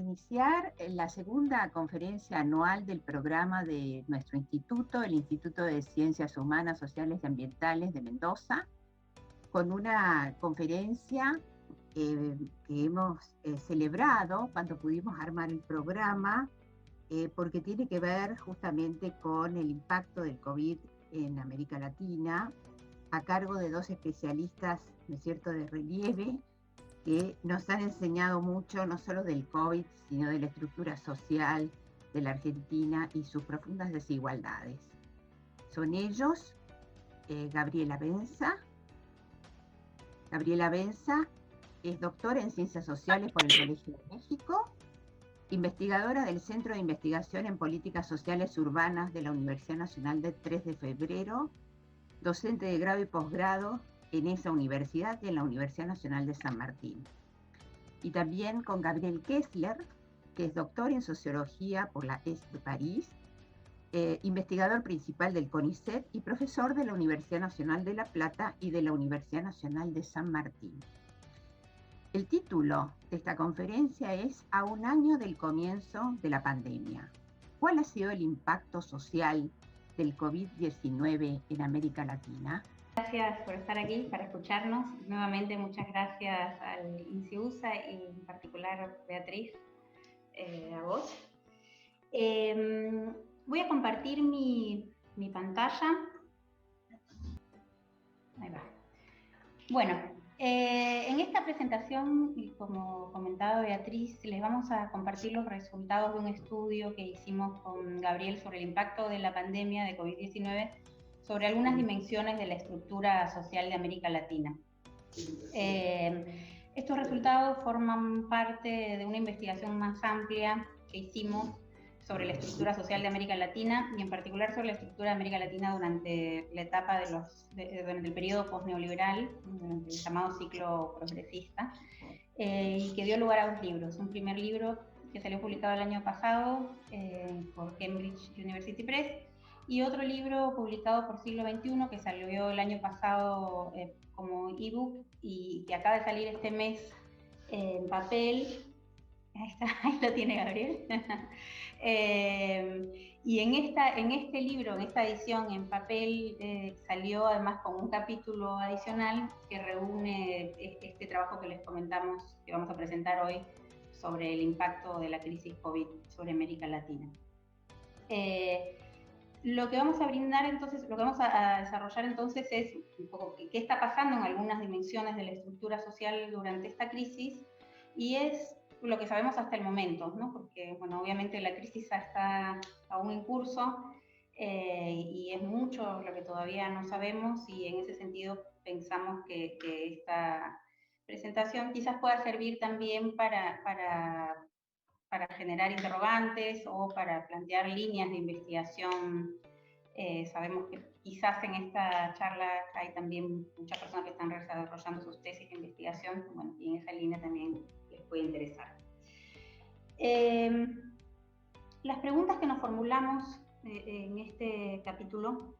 iniciar la segunda conferencia anual del programa de nuestro instituto, el Instituto de Ciencias Humanas, Sociales y Ambientales de Mendoza, con una conferencia que hemos celebrado cuando pudimos armar el programa, porque tiene que ver justamente con el impacto del COVID en América Latina, a cargo de dos especialistas, ¿no es cierto?, de relieve, que nos han enseñado mucho, no solo del COVID, sino de la estructura social de la Argentina y sus profundas desigualdades. Son ellos, Gabriela Benza. Gabriela Benza es doctora en Ciencias Sociales por el Colegio de México, investigadora del Centro de Investigación en Políticas Sociales Urbanas de la Universidad Nacional de 3 de Febrero, docente de grado y posgrado en esa universidad y en la Universidad Nacional de San Martín. Y también con Gabriel Kessler, que es doctor en Sociología por la ES de París, investigador principal del CONICET y profesor de la Universidad Nacional de La Plata y de la Universidad Nacional de San Martín. El título de esta conferencia es A un año del comienzo de la pandemia. ¿Cuál ha sido el impacto social del COVID-19 en América Latina? Gracias por estar aquí, para escucharnos. Nuevamente, muchas gracias al INCIUSA y en particular Beatriz, a vos. Voy a compartir mi pantalla. Ahí va. Bueno, en esta presentación, como comentaba Beatriz, les vamos a compartir los resultados de un estudio que hicimos con Gabriel sobre el impacto de la pandemia de COVID-19 sobre algunas dimensiones de la estructura social de América Latina. Estos resultados forman parte de una investigación más amplia que hicimos sobre la estructura social de América Latina y en particular sobre la estructura de América Latina durante la etapa durante el periodo postneoliberal, durante el llamado ciclo progresista, y que dio lugar a dos libros. Un primer libro que salió publicado el año pasado por Cambridge University Press, y otro libro publicado por Siglo XXI que salió el año pasado como ebook y que acaba de salir este mes en papel. Ahí está, ahí lo tiene Gabriel. Y en este libro, en esta edición en papel, salió además con un capítulo adicional que reúne este trabajo que les comentamos, que vamos a presentar hoy, sobre el impacto de la crisis COVID sobre América Latina. Lo que vamos a brindar entonces, lo que vamos a desarrollar entonces es un poco qué está pasando en algunas dimensiones de la estructura social durante esta crisis, y es lo que sabemos hasta el momento, ¿no? Porque, bueno, obviamente la crisis está aún en curso y es mucho lo que todavía no sabemos, y en ese sentido pensamos que esta presentación quizás pueda servir también para generar interrogantes o para plantear líneas de investigación. Sabemos que quizás en esta charla hay también muchas personas que están desarrollando sus tesis de investigación, bueno, y en esa línea también les puede interesar. Las preguntas que nos formulamos en este capítulo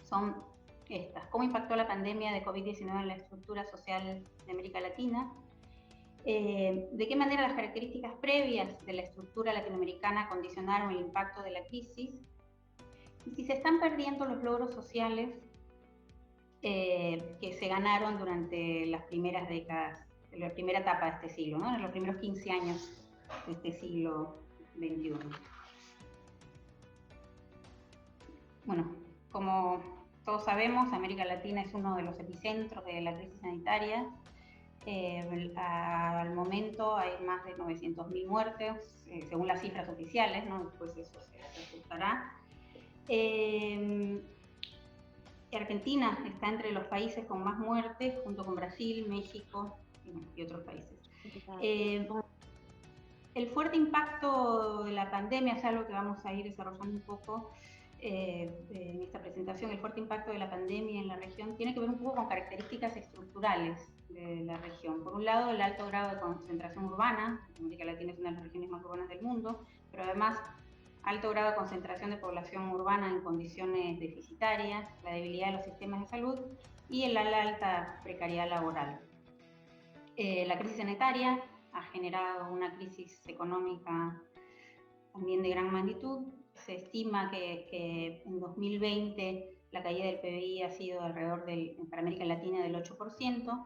son estas: ¿cómo impactó la pandemia de COVID-19 en la estructura social de América Latina? ¿De qué manera las características previas de la estructura latinoamericana condicionaron el impacto de la crisis? Y si se están perdiendo los logros sociales que se ganaron durante las primeras décadas, la primera etapa de este siglo, ¿no? En los primeros 15 años de este siglo XXI. Bueno, como todos sabemos, América Latina es uno de los epicentros de la crisis sanitaria. Al momento hay más de 900.000 muertes, según las cifras oficiales, ¿no? Después eso se ajustará. Argentina está entre los países con más muertes, junto con Brasil, México y otros países. El fuerte impacto de la pandemia es algo que vamos a ir desarrollando un poco en esta presentación. El fuerte impacto de la pandemia en la región tiene que ver un poco con características estructurales de la región. Por un lado, el alto grado de concentración urbana. América Latina es una de las regiones más urbanas del mundo, pero además alto grado de concentración de población urbana en condiciones deficitarias, la debilidad de los sistemas de salud y la alta precariedad laboral. La crisis sanitaria ha generado una crisis económica también de gran magnitud. Se estima que en 2020 la caída del PBI ha sido alrededor para América Latina del 8%,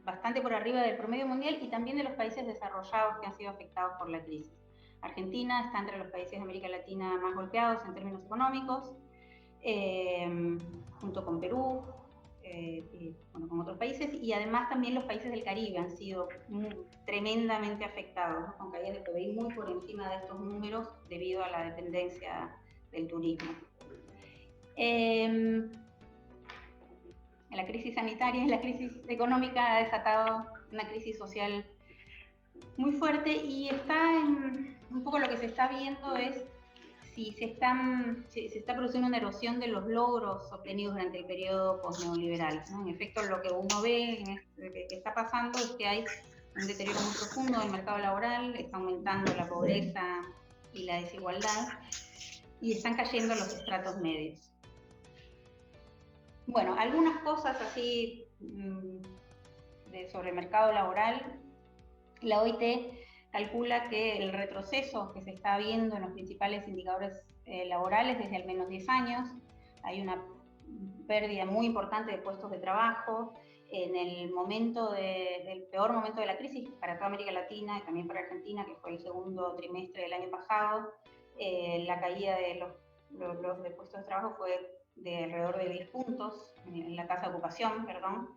bastante por arriba del promedio mundial y también de los países desarrollados que han sido afectados por la crisis. Argentina está entre los países de América Latina más golpeados en términos económicos, junto con Perú, bueno, con otros países, y además también los países del Caribe han sido tremendamente afectados, ¿no? Con caídas de PBI muy por encima de estos números debido a la dependencia del turismo. La crisis sanitaria y la crisis económica ha desatado una crisis social muy fuerte y un poco lo que se está viendo es si se está produciendo una erosión de los logros obtenidos durante el periodo posneoliberal, ¿no? En efecto, lo que uno ve que está pasando es que hay un deterioro muy profundo del mercado laboral, está aumentando la pobreza y la desigualdad, y están cayendo los estratos medios. Bueno, algunas cosas así sobre el mercado laboral. La OIT calcula que el retroceso que se está viendo en los principales indicadores laborales desde al menos 10 años, hay una pérdida muy importante de puestos de trabajo. En el del peor momento de la crisis para toda América Latina y también para Argentina, que fue el segundo trimestre del año pasado, la caída de los de puestos de trabajo fue de alrededor de 10 puntos en la tasa de ocupación, perdón.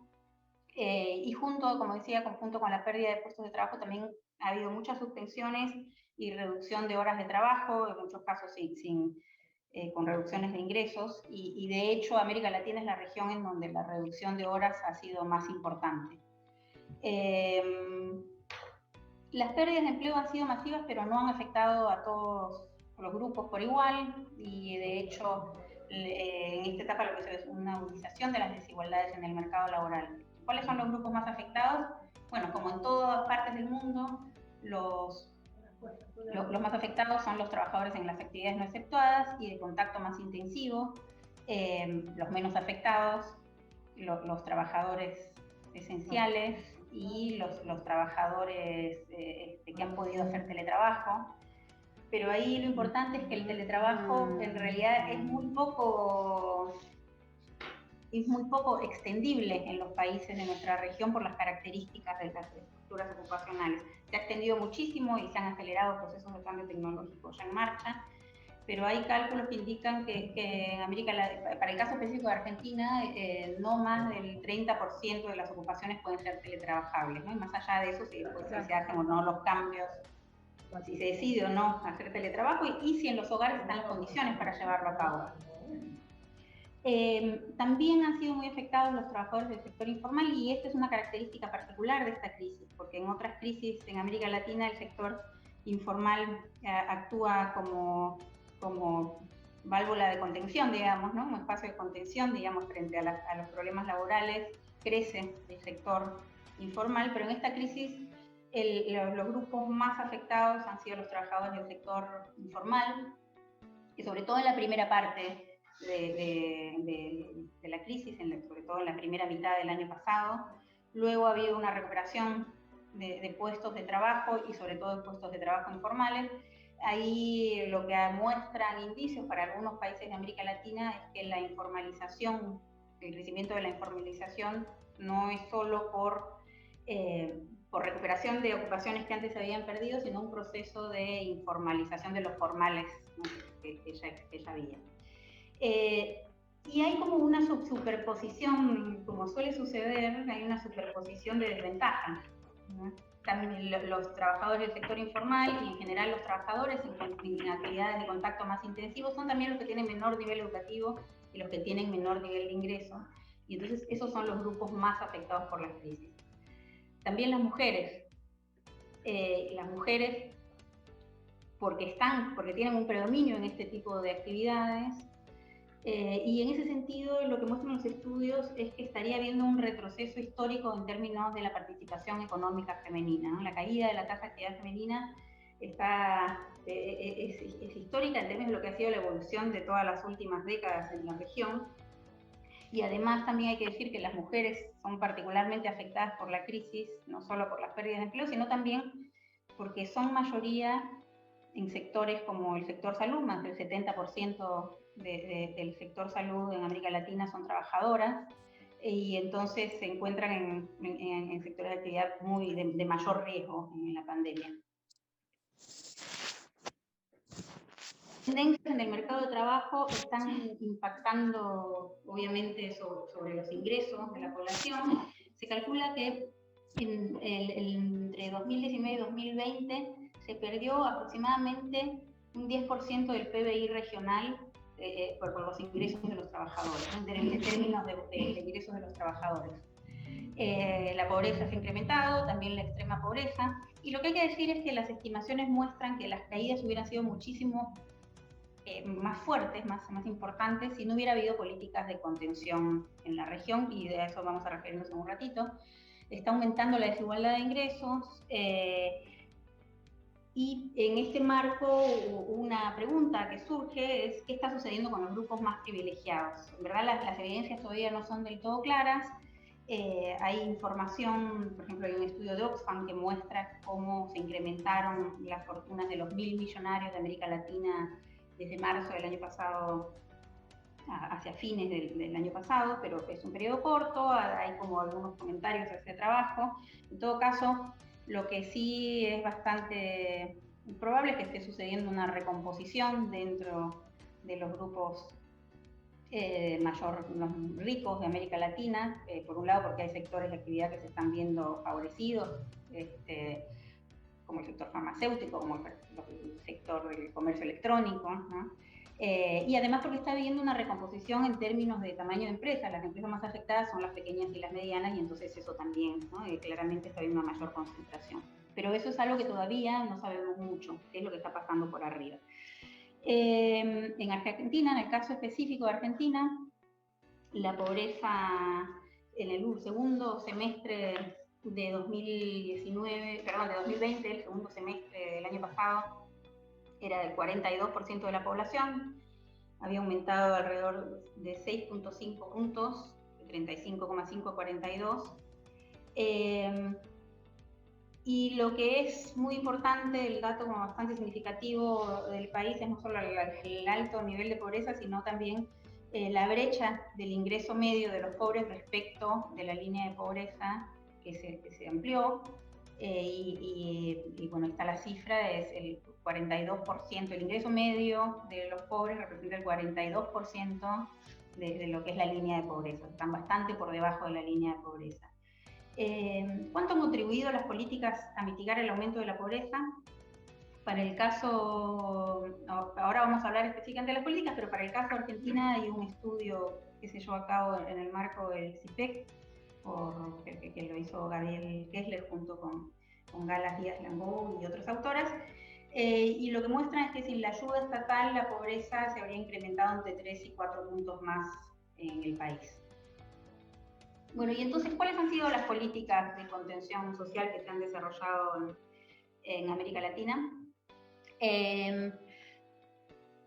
Y como decía, junto con la pérdida de puestos de trabajo también ha habido muchas suspensiones y reducción de horas de trabajo, en muchos casos con reducciones de ingresos, y de hecho América Latina es la región en donde la reducción de horas ha sido más importante. Las pérdidas de empleo han sido masivas, pero no han afectado a todos los grupos por igual, y de hecho en esta etapa lo que se ve es una agudización de las desigualdades en el mercado laboral. ¿Cuáles son los grupos más afectados? Bueno, como en todas partes del mundo, los más afectados son los trabajadores en las actividades no exceptuadas y de contacto más intensivo, los menos afectados, los trabajadores esenciales y los trabajadores que han podido hacer teletrabajo. Pero ahí lo importante es que el teletrabajo en realidad es muy poco extendible en los países de nuestra región por las características de las estructuras ocupacionales. Se ha extendido muchísimo y se han acelerado procesos de cambio tecnológico ya en marcha, pero hay cálculos que indican que en América, para el caso específico de Argentina, no más del 30% de las ocupaciones pueden ser teletrabajables, ¿no? Y más allá de eso, si se hacen o no los cambios, si se decide o no hacer teletrabajo y si en los hogares están las condiciones para llevarlo a cabo. También han sido muy afectados los trabajadores del sector informal, y esta es una característica particular de esta crisis, porque en otras crisis en América Latina el sector informal actúa como válvula de contención, digamos, ¿no? Un espacio de contención, digamos, frente a los problemas laborales, crece el sector informal, pero en esta crisis los grupos más afectados han sido los trabajadores del sector informal, y sobre todo en la primera parte de la crisis, sobre todo en la primera mitad del año pasado. Luego ha habido una recuperación de puestos de trabajo y sobre todo de puestos de trabajo informales. Ahí lo que muestran indicios para algunos países de América Latina es que la informalización, el crecimiento de la informalización no es solo por recuperación de ocupaciones que antes se habían perdido, sino un proceso de informalización de los formales, ¿no? que ya había. Y hay como una superposición, como suele suceder, hay una superposición de desventajas, ¿no? También los trabajadores del sector informal y en general los trabajadores en actividades de contacto más intensivos son también los que tienen menor nivel educativo y los que tienen menor nivel de ingreso, y entonces esos son los grupos más afectados por la crisis. También las mujeres porque tienen un predominio en este tipo de actividades, y en ese sentido lo que muestran los estudios es que estaría habiendo un retroceso histórico en términos de la participación económica femenina, ¿no? La caída de la tasa de actividad femenina es histórica en términos de lo que ha sido la evolución de todas las últimas décadas en la región, Y además también hay que decir que las mujeres son particularmente afectadas por la crisis, no solo por las pérdidas de empleo, sino también porque son mayoría en sectores como el sector salud. Más del 70% del sector salud en América Latina son trabajadoras, y entonces se encuentran en sectores de actividad de mayor riesgo en la pandemia. Tendencias en el mercado de trabajo están impactando obviamente sobre los ingresos de la población. Se calcula que entre 2019 y 2020 se perdió aproximadamente un 10% del PBI regional por los ingresos de los trabajadores, en términos de ingresos de los trabajadores. La pobreza se ha incrementado, también la extrema pobreza, y lo que hay que decir es que las estimaciones muestran que las caídas hubieran sido muchísimo más fuertes, más importantes, si no hubiera habido políticas de contención en la región, y de eso vamos a referirnos en un ratito. Está aumentando la desigualdad de ingresos, y en este marco una pregunta que surge es ¿qué está sucediendo con los grupos más privilegiados? En verdad las evidencias todavía no son del todo claras. Hay información, por ejemplo, hay un estudio de Oxfam que muestra cómo se incrementaron las fortunas de los 1.000 millonarios de América Latina desde marzo del año pasado hacia fines del año pasado, pero es un periodo corto, hay como algunos comentarios hacia trabajo. En todo caso, lo que sí es bastante probable es que esté sucediendo una recomposición dentro de los grupos los ricos de América Latina, por un lado porque hay sectores de actividad que se están viendo favorecidos, como el sector farmacéutico, como el sector del comercio electrónico, ¿no? Y además porque está habiendo una recomposición en términos de tamaño de empresa. Las empresas más afectadas son las pequeñas y las medianas, y entonces eso también, ¿no? Claramente está habiendo una mayor concentración. Pero eso es algo que todavía no sabemos mucho, qué es lo que está pasando por arriba. En Argentina, en el caso específico de Argentina, la pobreza en el segundo semestre de 2020, el segundo semestre del año pasado, era del 42% de la población, había aumentado alrededor de 6.5 puntos, de 35,5 a 42. Y lo que es muy importante, el dato como bastante significativo del país, es no solo el alto nivel de pobreza, sino también la brecha del ingreso medio de los pobres respecto de la línea de pobreza que se amplió. Y bueno, está la cifra, es el 42%, el ingreso medio de los pobres representa el 42% de lo que es la línea de pobreza, están bastante por debajo de la línea de pobreza. ¿Cuánto han contribuido las políticas a mitigar el aumento de la pobreza? Para el caso, ahora vamos a hablar específicamente de las políticas, pero para el caso de Argentina hay un estudio que se llevó a cabo en el marco del CIPEC, que lo hizo Gabriel Kessler junto con Galas Díaz Langó y otras autoras, y lo que muestra es que sin la ayuda estatal la pobreza se habría incrementado entre 3 y 4 puntos más en el país. Bueno, y entonces, ¿cuáles han sido las políticas de contención social que se han desarrollado en América Latina?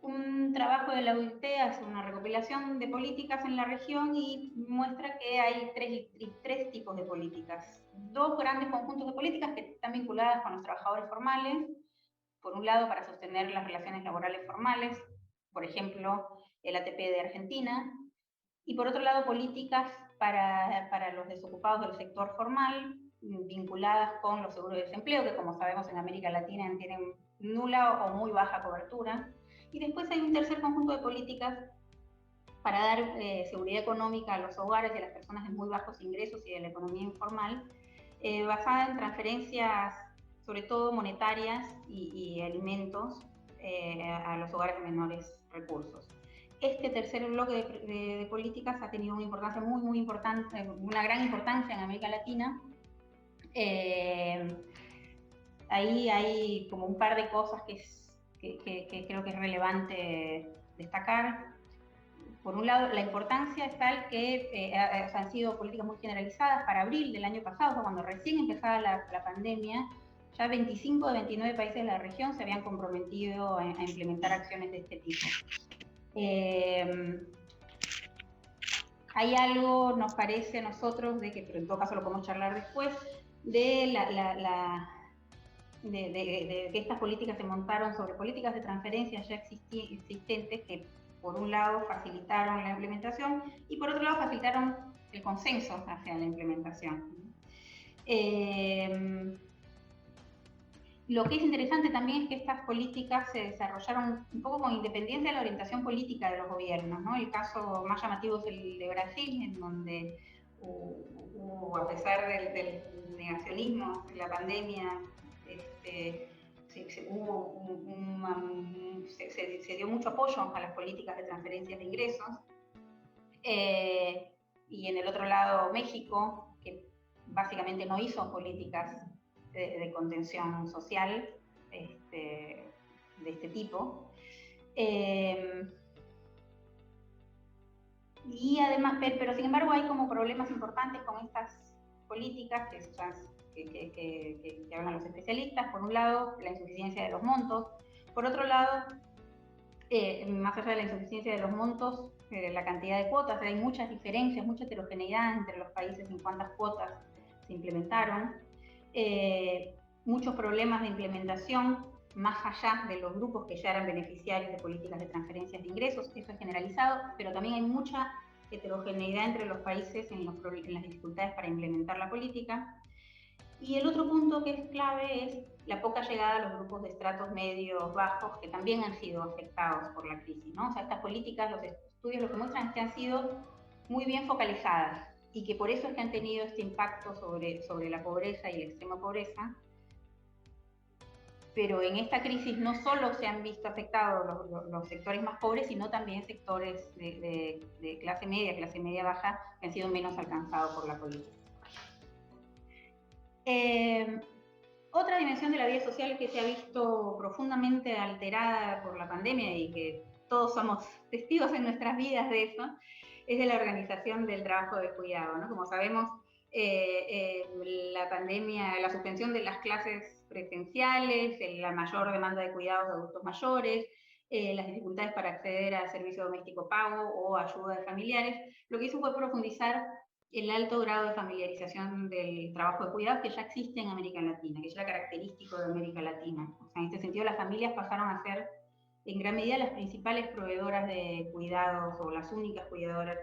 Un trabajo de la OIT hace una recopilación de políticas en la región y muestra que hay tres tipos de políticas. Dos grandes conjuntos de políticas que están vinculadas con los trabajadores formales. Por un lado, para sostener las relaciones laborales formales, por ejemplo, el ATP de Argentina. Y por otro lado, políticas para los desocupados del sector formal, vinculadas con los seguros de desempleo, que como sabemos en América Latina tienen nula o muy baja cobertura. Y después hay un tercer conjunto de políticas para dar seguridad económica a los hogares y a las personas de muy bajos ingresos y de la economía informal, basada en transferencias, sobre todo monetarias y alimentos, a los hogares de menores recursos. Este tercer bloque de políticas ha tenido una importancia muy importante, una gran importancia en América Latina. Ahí hay como un par de cosas que creo que es relevante destacar. Por un lado, la importancia es tal que han sido políticas muy generalizadas. Para abril del año pasado, cuando recién empezaba la pandemia, ya 25 de 29 países de la región se habían comprometido a implementar acciones de este tipo. hay algo, nos parece a nosotros, de que, pero en todo caso lo podemos charlar después, de que estas políticas se montaron sobre políticas de transferencias ya existentes que por un lado facilitaron la implementación y por otro lado facilitaron el consenso hacia la implementación. Lo que es interesante también es que estas políticas se desarrollaron un poco con independencia de la orientación política de los gobiernos, ¿no? El caso más llamativo es el de Brasil, en donde hubo, a pesar del negacionismo de la pandemia, se dio mucho apoyo a las políticas de transferencias de ingresos. Y en el otro lado, México, que básicamente no hizo políticas de contención social de este tipo. Y además, pero sin embargo hay como problemas importantes con estas políticas que hablan los especialistas. Por un lado, la insuficiencia de los montos. Por otro lado, más allá de la insuficiencia de los montos, la cantidad de cuotas, hay muchas diferencias, mucha heterogeneidad entre los países en cuántas cuotas se implementaron. Muchos problemas de implementación más allá de los grupos que ya eran beneficiarios de políticas de transferencias de ingresos, eso es generalizado, pero también hay mucha heterogeneidad entre los países en las dificultades para implementar la política. Y el otro punto que es clave es la poca llegada a los grupos de estratos medios, bajos, que también han sido afectados por la crisis, ¿no? O sea, estas políticas, los estudios lo que muestran es que han sido muy bien focalizadas y que por eso es que han tenido este impacto sobre la pobreza y la extrema pobreza. Pero en esta crisis no solo se han visto afectados los sectores más pobres, sino también sectores de clase media baja, que han sido menos alcanzados por la política. Otra dimensión de la vida social que se ha visto profundamente alterada por la pandemia y que todos somos testigos en nuestras vidas de eso, es de la organización del trabajo de cuidado, ¿no? Como sabemos, la pandemia, la suspensión de las clases presenciales, la mayor demanda de cuidados de adultos mayores, las dificultades para acceder a servicio doméstico pago o ayuda de familiares, lo que hizo fue profundizar el alto grado de familiarización del trabajo de cuidados que ya existe en América Latina, que ya era característico de América Latina. O sea, en este sentido, las familias pasaron a ser en gran medida las principales proveedoras de cuidados o las únicas proveedoras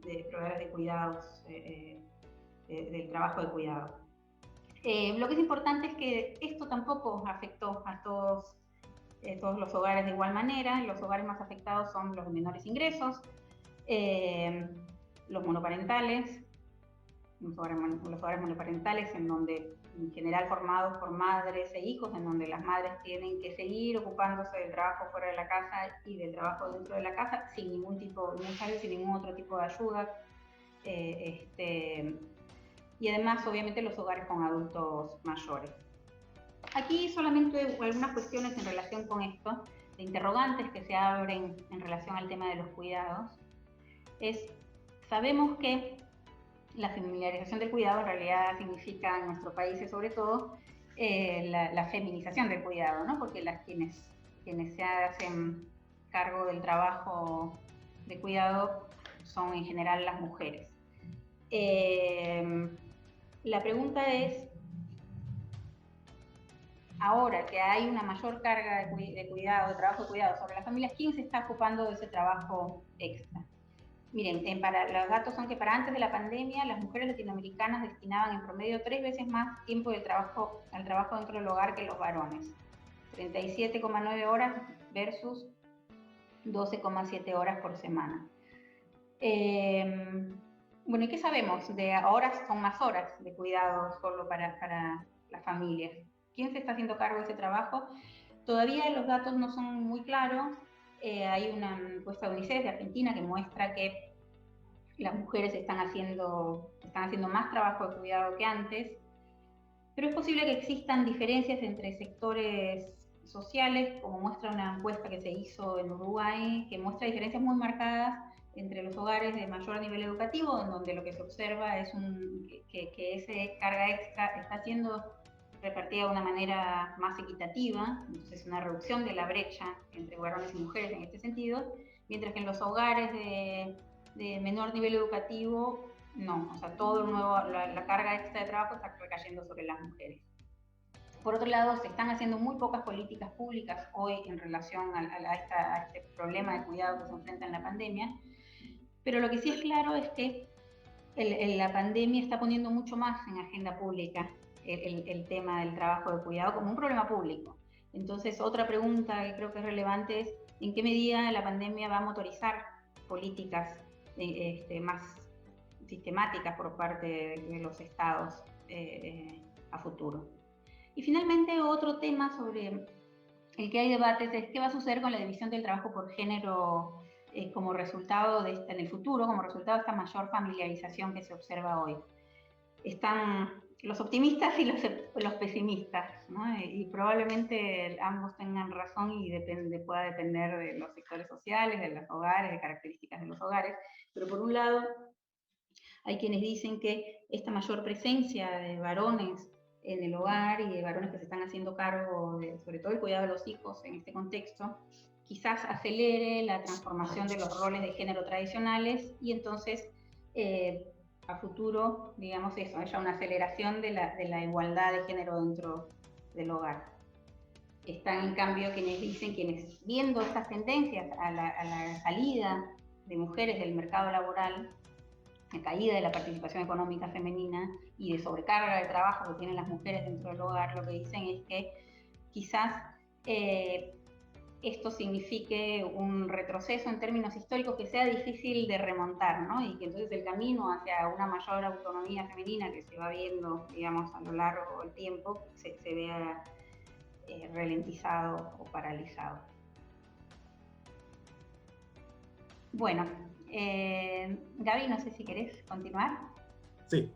de cuidados del trabajo de cuidado. Lo que es importante es que esto tampoco afectó a todos los hogares de igual manera. Los hogares más afectados son los de menores ingresos, los monoparentales, los hogares monoparentales en donde en general formados por madres e hijos, en donde las madres tienen que seguir ocupándose del trabajo fuera de la casa y del trabajo dentro de la casa sin ningún otro tipo de ayuda. Y además, obviamente, los hogares con adultos mayores. Aquí solamente algunas cuestiones en relación con esto, de interrogantes que se abren en relación al tema de los cuidados. Sabemos que la familiarización del cuidado en realidad significa en nuestros países sobre todo la feminización del cuidado, ¿no? Porque quienes se hacen cargo del trabajo de cuidado son en general las mujeres. La pregunta es, ahora que hay una mayor carga de cuidado, de trabajo de cuidado sobre las familias, ¿quién se está ocupando de ese trabajo extra? Miren, los datos son que para antes de la pandemia, las mujeres latinoamericanas destinaban en promedio 3 veces más tiempo al trabajo dentro del hogar que los varones. 37,9 horas versus 12,7 horas por semana. Bueno, ¿y qué sabemos? Ahora son más horas de cuidado solo para las familias. ¿Quién se está haciendo cargo de ese trabajo? Todavía los datos no son muy claros. Hay una encuesta de UNICEF de Argentina que muestra que las mujeres están haciendo más trabajo de cuidado que antes, pero es posible que existan diferencias entre sectores sociales, como muestra una encuesta que se hizo en Uruguay, que muestra diferencias muy marcadas entre los hogares de mayor nivel educativo, en donde lo que se observa es que esa carga extra está siendo repartida de una manera más equitativa, entonces una reducción de la brecha entre varones y mujeres en este sentido, mientras que en los hogares de de menor nivel educativo, no. O sea, todo el nuevo, la carga extra de trabajo está recayendo sobre las mujeres. Por otro lado, se están haciendo muy pocas políticas públicas hoy en relación a este problema de cuidado que se enfrenta en la pandemia, pero lo que sí es claro es que la pandemia está poniendo mucho más en agenda pública el tema del trabajo de cuidado como un problema público. Entonces, otra pregunta que creo que es relevante es ¿en qué medida la pandemia va a motorizar políticas más sistemáticas por parte de los estados a futuro? Y finalmente, otro tema sobre el que hay debates es qué va a suceder con la división del trabajo por género como resultado de en el futuro, como resultado de esta mayor familiarización que se observa hoy. Están los optimistas y los pesimistas, ¿no? Y probablemente ambos tengan razón y pueda depender de los sectores sociales, de los hogares, de características de los hogares, pero por un lado hay quienes dicen que esta mayor presencia de varones en el hogar y de varones que se están haciendo cargo de, sobre todo, el cuidado de los hijos en este contexto, quizás acelere la transformación de los roles de género tradicionales y entonces a futuro, digamos eso, haya una aceleración de la igualdad de género dentro del hogar. Están en cambio quienes viendo estas tendencias a la salida de mujeres del mercado laboral, la caída de la participación económica femenina y de sobrecarga de trabajo que tienen las mujeres dentro del hogar, lo que dicen es que quizás esto signifique un retroceso en términos históricos que sea difícil de remontar, ¿no? Y que entonces el camino hacia una mayor autonomía femenina que se va viendo, digamos, a lo largo del tiempo, se vea ralentizado o paralizado. Bueno, Gaby, no sé si querés continuar. Sí.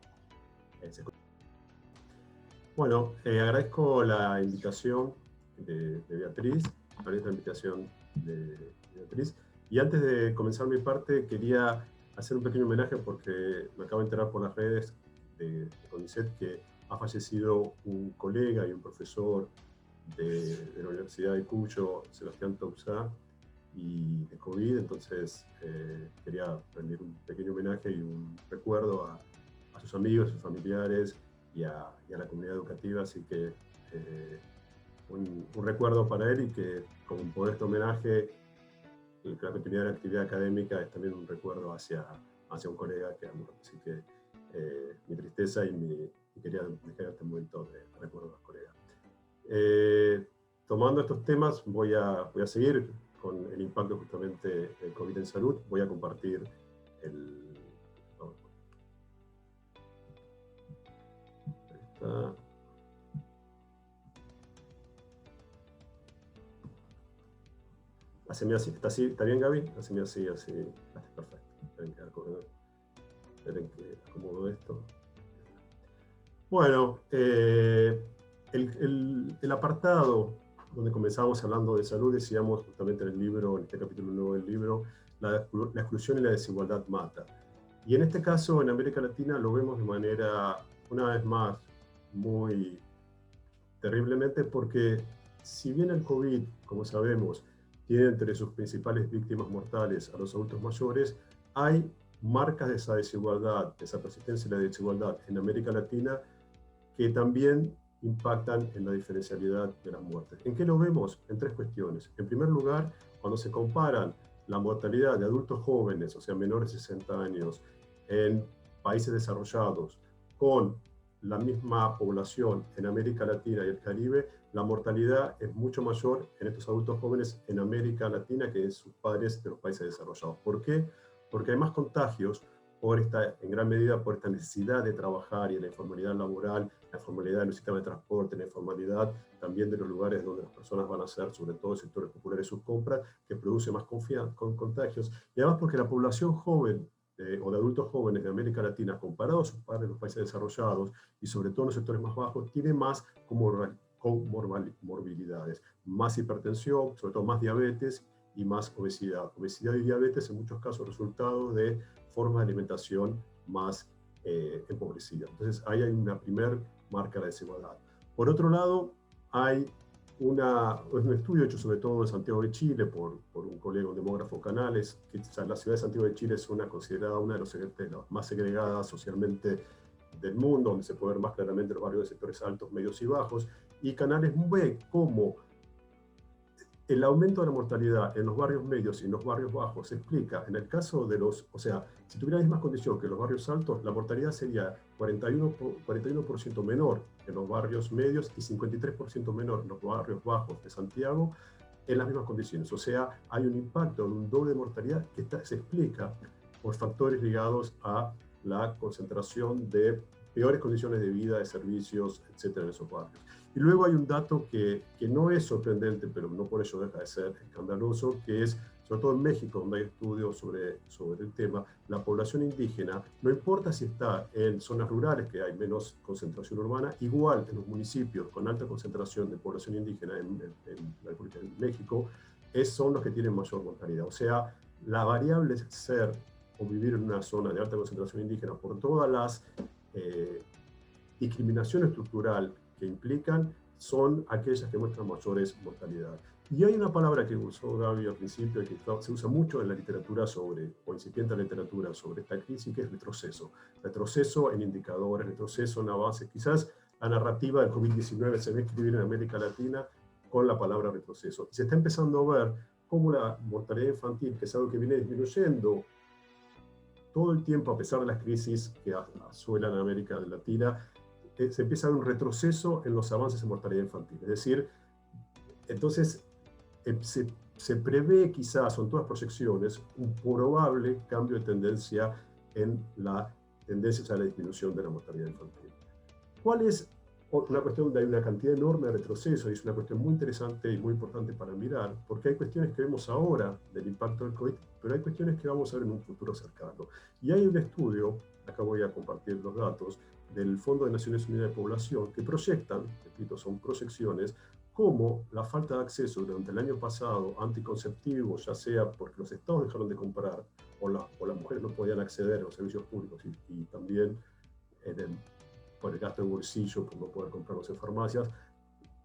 Bueno, agradezco la invitación de Beatriz, agradezco la invitación de Beatriz. Y antes de comenzar mi parte, quería hacer un pequeño homenaje porque me acabo de enterar por las redes de CONICET que ha fallecido un colega y un profesor de la Universidad de Cuyo, Sebastián Toussaint, y de COVID, entonces quería rendir un pequeño homenaje y un recuerdo a sus amigos, a sus familiares y a la comunidad educativa, así que un recuerdo para él y que como por este homenaje y la continuidad de la actividad académica es también un recuerdo hacia un colega que amo, así que mi tristeza y quería dejar este momento de recuerdo a los colegas. Tomando estos temas voy a seguir con el impacto justamente del COVID en salud. Voy a compartir el... Ahí está. Haceme así. ¿Está bien, Gaby? Haceme así. Perfecto. Esperen que acomodo esto. Bueno, el apartado donde comenzamos hablando de salud, decíamos justamente en el libro, en este capítulo nuevo del libro, la exclusión y la desigualdad mata. Y en este caso, en América Latina, lo vemos de manera, una vez más, muy terriblemente, porque si bien el COVID, como sabemos, tiene entre sus principales víctimas mortales a los adultos mayores, hay marcas de esa desigualdad, de esa persistencia de la desigualdad en América Latina que también impactan en la diferencialidad de las muertes. ¿En qué lo vemos? En tres cuestiones. En primer lugar, cuando se comparan la mortalidad de adultos jóvenes, o sea, menores de 60 años, en países desarrollados, con la misma población en América Latina y el Caribe, la mortalidad es mucho mayor en estos adultos jóvenes en América Latina que en sus padres de los países desarrollados. ¿Por qué? Porque hay más contagios en gran medida por esta necesidad de trabajar y la informalidad laboral, la informalidad en el sistema de transporte, la informalidad también de los lugares donde las personas van a hacer, sobre todo sectores populares, sus compras, que produce más contagios. Y además porque la población joven o de adultos jóvenes de América Latina, comparado a sus padres de los países desarrollados, y sobre todo en los sectores más bajos, tiene más comorbilidades, más hipertensión, sobre todo más diabetes y más obesidad. Obesidad y diabetes en muchos casos resultado de formas de alimentación más empobrecida. Entonces ahí hay una primer marca de desigualdad. Por otro lado, hay un estudio hecho sobre todo en Santiago de Chile por un colega, un demógrafo Canales, que la ciudad de Santiago de Chile es considerada una de las más segregadas socialmente del mundo, donde se puede ver más claramente los barrios de sectores altos, medios y bajos, y Canales ve cómo el aumento de la mortalidad en los barrios medios y en los barrios bajos se explica en el caso de o sea, si tuviera la misma condición que los barrios altos, la mortalidad sería 41% menor en los barrios medios y 53% menor en los barrios bajos de Santiago en las mismas condiciones. O sea, hay un impacto en un doble de mortalidad que se explica por factores ligados a la concentración de peores condiciones de vida, de servicios, etcétera, en esos barrios. Y luego hay un dato que no es sorprendente, pero no por ello deja de ser escandaloso, que es, sobre todo en México, donde hay estudios sobre el tema, la población indígena, no importa si está en zonas rurales, que hay menos concentración urbana, igual en los municipios con alta concentración de población indígena en la República de México, son los que tienen mayor mortalidad. O sea, la variable es ser o vivir en una zona de alta concentración indígena por todas las discriminación estructural que implican son aquellas que muestran mayores mortalidad. Y hay una palabra que usó Gaby al principio, que se usa mucho en la literatura o incipiente literatura sobre esta crisis, que es retroceso. Retroceso en indicadores, retroceso en avances. Quizás la narrativa del COVID-19 se ve escribir en América Latina con la palabra retroceso. Y se está empezando a ver cómo la mortalidad infantil, que es algo que viene disminuyendo todo el tiempo a pesar de las crisis que asuelan en América Latina, se empieza a ver un retroceso en los avances en mortalidad infantil. Es decir, entonces se prevé quizás, son todas proyecciones, un probable cambio de tendencia en la tendencia a la disminución de la mortalidad infantil. ¿Cuál es una cuestión donde hay una cantidad enorme de retroceso? Y es una cuestión muy interesante y muy importante para mirar, porque hay cuestiones que vemos ahora del impacto del COVID, pero hay cuestiones que vamos a ver en un futuro cercano. Y hay un estudio, acá voy a compartir los datos, del Fondo de Naciones Unidas de Población, que proyectan, repito, son proyecciones, cómo la falta de acceso durante el año pasado a anticonceptivos, ya sea porque los estados dejaron de comprar o las mujeres no podían acceder a los servicios públicos y también por el gasto de bolsillo, por no poder comprarlos en farmacias,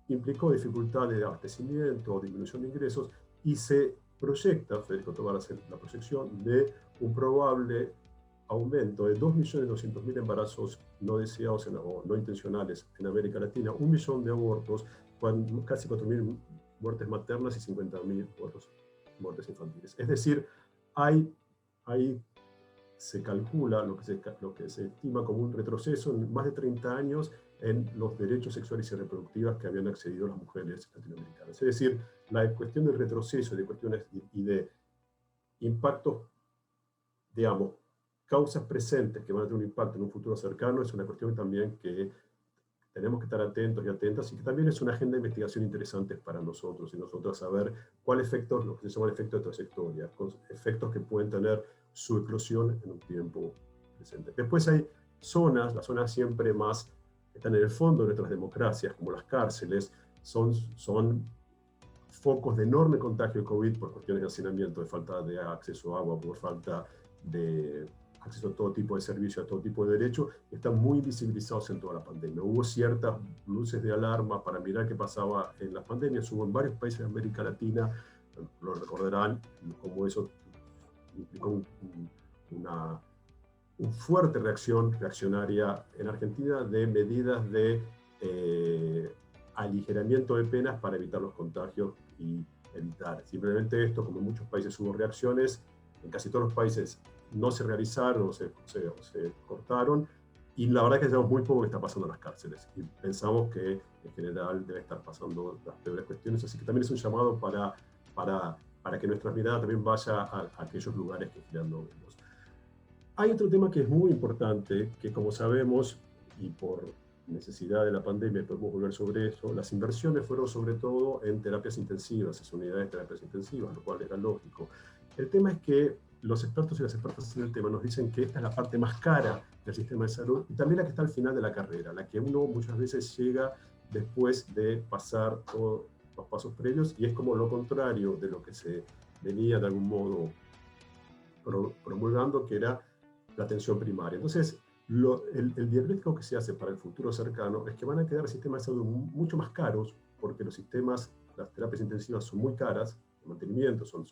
implicó dificultades de abastecimiento o disminución de ingresos y se proyecta, Federico Tovar hace la proyección, de un probable aumento de 2.200.000 embarazos no deseados o no intencionales en América Latina, 1 millón de abortos, casi 4.000 muertes maternas y 50.000 muertes infantiles. Es decir, se calcula lo que se estima como un retroceso en más de 30 años en los derechos sexuales y reproductivos que habían accedido las mujeres latinoamericanas. Es decir, la cuestión del retroceso, de cuestiones y de impactos, digamos, causas presentes que van a tener un impacto en un futuro cercano, es una cuestión también que tenemos que estar atentos y atentas, y que también es una agenda de investigación interesante para nosotros y nosotras, saber cuáles efectos, lo que se llaman efectos de trayectoria, efectos que pueden tener su eclosión en un tiempo presente. Después hay zonas, las zonas siempre más que están en el fondo de nuestras democracias, como las cárceles, son focos de enorme contagio de COVID por cuestiones de hacinamiento, de falta de acceso a agua, por falta de acceso a todo tipo de servicios, a todo tipo de derechos, están muy visibilizados en toda la pandemia. Hubo ciertas luces de alarma para mirar qué pasaba en las pandemias, hubo en varios países de América Latina, lo recordarán, como eso implicó una fuerte reaccionaria en Argentina de medidas de aligeramiento de penas para evitar los contagios y evitar. Simplemente esto, como en muchos países hubo reacciones, en casi todos los países no se realizaron o se cortaron, y la verdad es que sabemos muy poco que está pasando en las cárceles, y pensamos que en general debe estar pasando las peores cuestiones, así que también es un llamado para que nuestra mirada también vaya a aquellos lugares que ya no vemos. Hay otro tema que es muy importante, que como sabemos, y por necesidad de la pandemia podemos volver sobre eso, las inversiones fueron sobre todo en terapias intensivas, en unidades de terapias intensivas, lo cual era lógico. El tema es que los expertos y las expertas en el tema nos dicen que esta es la parte más cara del sistema de salud y también la que está al final de la carrera, la que uno muchas veces llega después de pasar todos los pasos previos, y es como lo contrario de lo que se venía de algún modo promulgando, que era la atención primaria. Entonces, el diagnóstico que se hace para el futuro cercano es que van a quedar sistemas de salud mucho más caros, porque los sistemas, las terapias intensivas son muy caras, de mantenimiento, son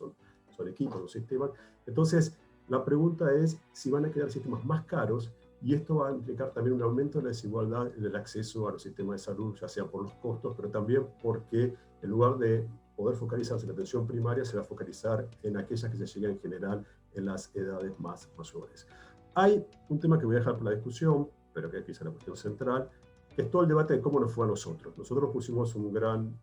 equipos, son sistemas. Entonces, la pregunta es si van a quedar sistemas más caros, y esto va a implicar también un aumento de la desigualdad en el acceso a los sistemas de salud, ya sea por los costos, pero también porque en lugar de poder focalizarse en la atención primaria, se va a focalizar en aquellas que se llegan en general en las edades más mayores. Hay un tema que voy a dejar para la discusión, pero que es quizá la cuestión central, que es todo el debate de cómo nos fue a nosotros. Nosotros pusimos un gran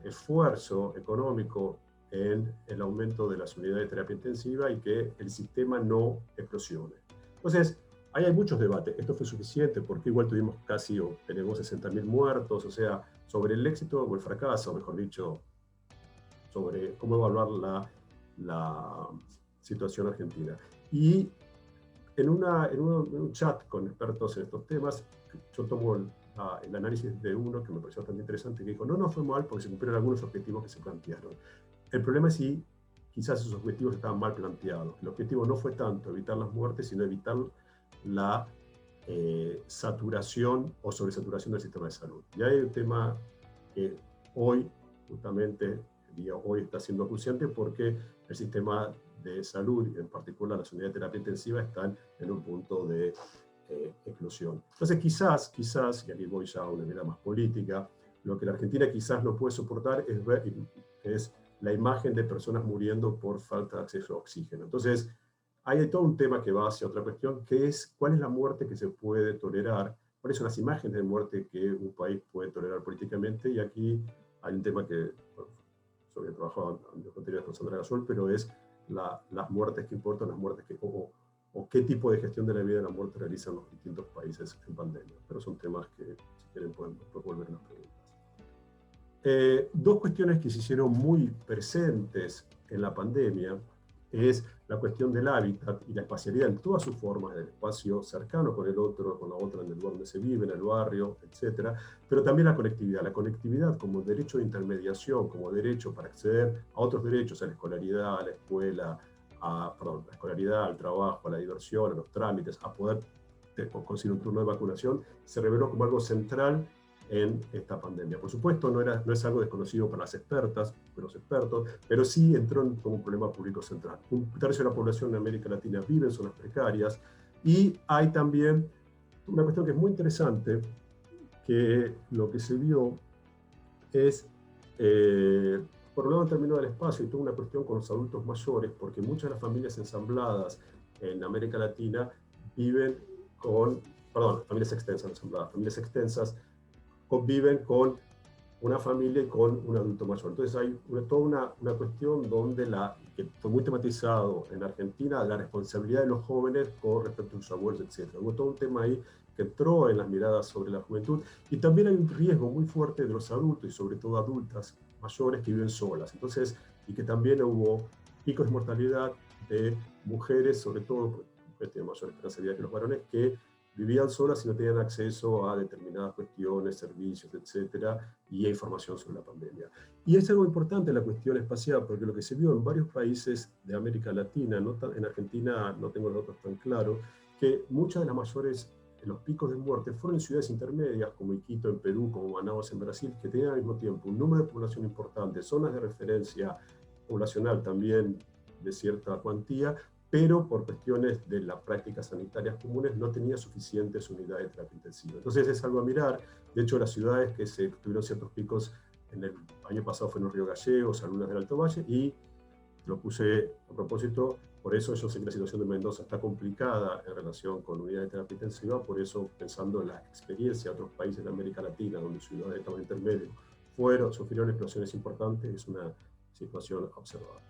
esfuerzo económico en el aumento de las unidades de terapia intensiva y que el sistema no explosione. Entonces, ahí hay muchos debates. ¿Esto fue suficiente? Porque igual tuvimos casi, o tenemos 60.000 muertos, o sea, sobre el éxito o el fracaso, mejor dicho, sobre cómo evaluar la situación argentina. Y en un chat con expertos en estos temas, yo tomo el análisis de uno que me pareció bastante interesante, que dijo, no fue mal porque se cumplieron algunos objetivos que se plantearon. El problema es si quizás esos objetivos estaban mal planteados. El objetivo no fue tanto evitar las muertes, sino evitar la saturación o sobresaturación del sistema de salud. Y hay un tema que hoy, justamente, hoy está siendo acuciante porque el sistema de salud, en particular las unidades de terapia intensiva, están en un punto de eclosión. Entonces quizás, y aquí voy ya a una manera más política, lo que la Argentina quizás no puede soportar es la imagen de personas muriendo por falta de acceso a oxígeno. Entonces, hay todo un tema que va hacia otra cuestión, que es cuál es la muerte que se puede tolerar, cuáles son las imágenes de muerte que un país puede tolerar políticamente, y aquí hay un tema que, bueno, yo había trabajado en años anteriores con Sandra Gasol, pero es las muertes que importan, las muertes que, o qué tipo de gestión de la vida y la muerte realizan los distintos países en pandemia. Pero son temas que, si quieren, pueden volver a las preguntas. Dos cuestiones que se hicieron muy presentes en la pandemia es la cuestión del hábitat y la espacialidad en todas sus formas, del espacio cercano con el otro, con la otra, en el lugar donde se vive, en el barrio, etc. Pero también la conectividad como derecho de intermediación, como derecho para acceder a otros derechos, a la escolaridad, a la escuela, la escolaridad, al trabajo, a la diversión, a los trámites, a poder conseguir un turno de vacunación, se reveló como algo central en esta pandemia. Por supuesto, no es algo desconocido para las expertas, para los expertos, pero sí entró como un problema público central. Un tercio de la población en América Latina vive en zonas precarias, y hay también una cuestión que es muy interesante, que lo que se vio es, por un lado, en términos del espacio, y toda una cuestión con los adultos mayores, porque muchas de las familias ensambladas en América Latina viven familias extensas, ensambladas, familias extensas, conviven con una familia y con un adulto mayor. Entonces hay toda una cuestión donde que fue muy tematizado en Argentina, la responsabilidad de los jóvenes con respecto a sus abuelos, etc. Hubo todo un tema ahí que entró en las miradas sobre la juventud, y también hay un riesgo muy fuerte de los adultos, y sobre todo adultas mayores, que viven solas. Entonces, y que también hubo picos de mortalidad de mujeres, sobre todo mujeres de mayor esperanza de vida que los varones, que vivían solas y no tenían acceso a determinadas cuestiones, servicios, etcétera, y a información sobre la pandemia. Y es algo importante la cuestión espacial, porque lo que se vio en varios países de América Latina, en Argentina no tengo los datos tan claros, que muchas de las mayores, los picos de muerte fueron en ciudades intermedias, como Iquitos en Perú, como Manaus en Brasil, que tenían al mismo tiempo un número de población importante, zonas de referencia poblacional también de cierta cuantía, pero por cuestiones de las prácticas sanitarias comunes no tenía suficientes unidades de terapia intensiva. Entonces es algo a mirar. De hecho, las ciudades que tuvieron ciertos picos en el año pasado fueron Río Gallegos, algunas del Alto Valle, y lo puse a propósito, por eso yo sé que la situación de Mendoza está complicada en relación con unidades de terapia intensiva, por eso, pensando en la experiencia de otros países de América Latina, donde ciudades de tamaño intermedio sufrieron explosiones importantes, es una situación observada.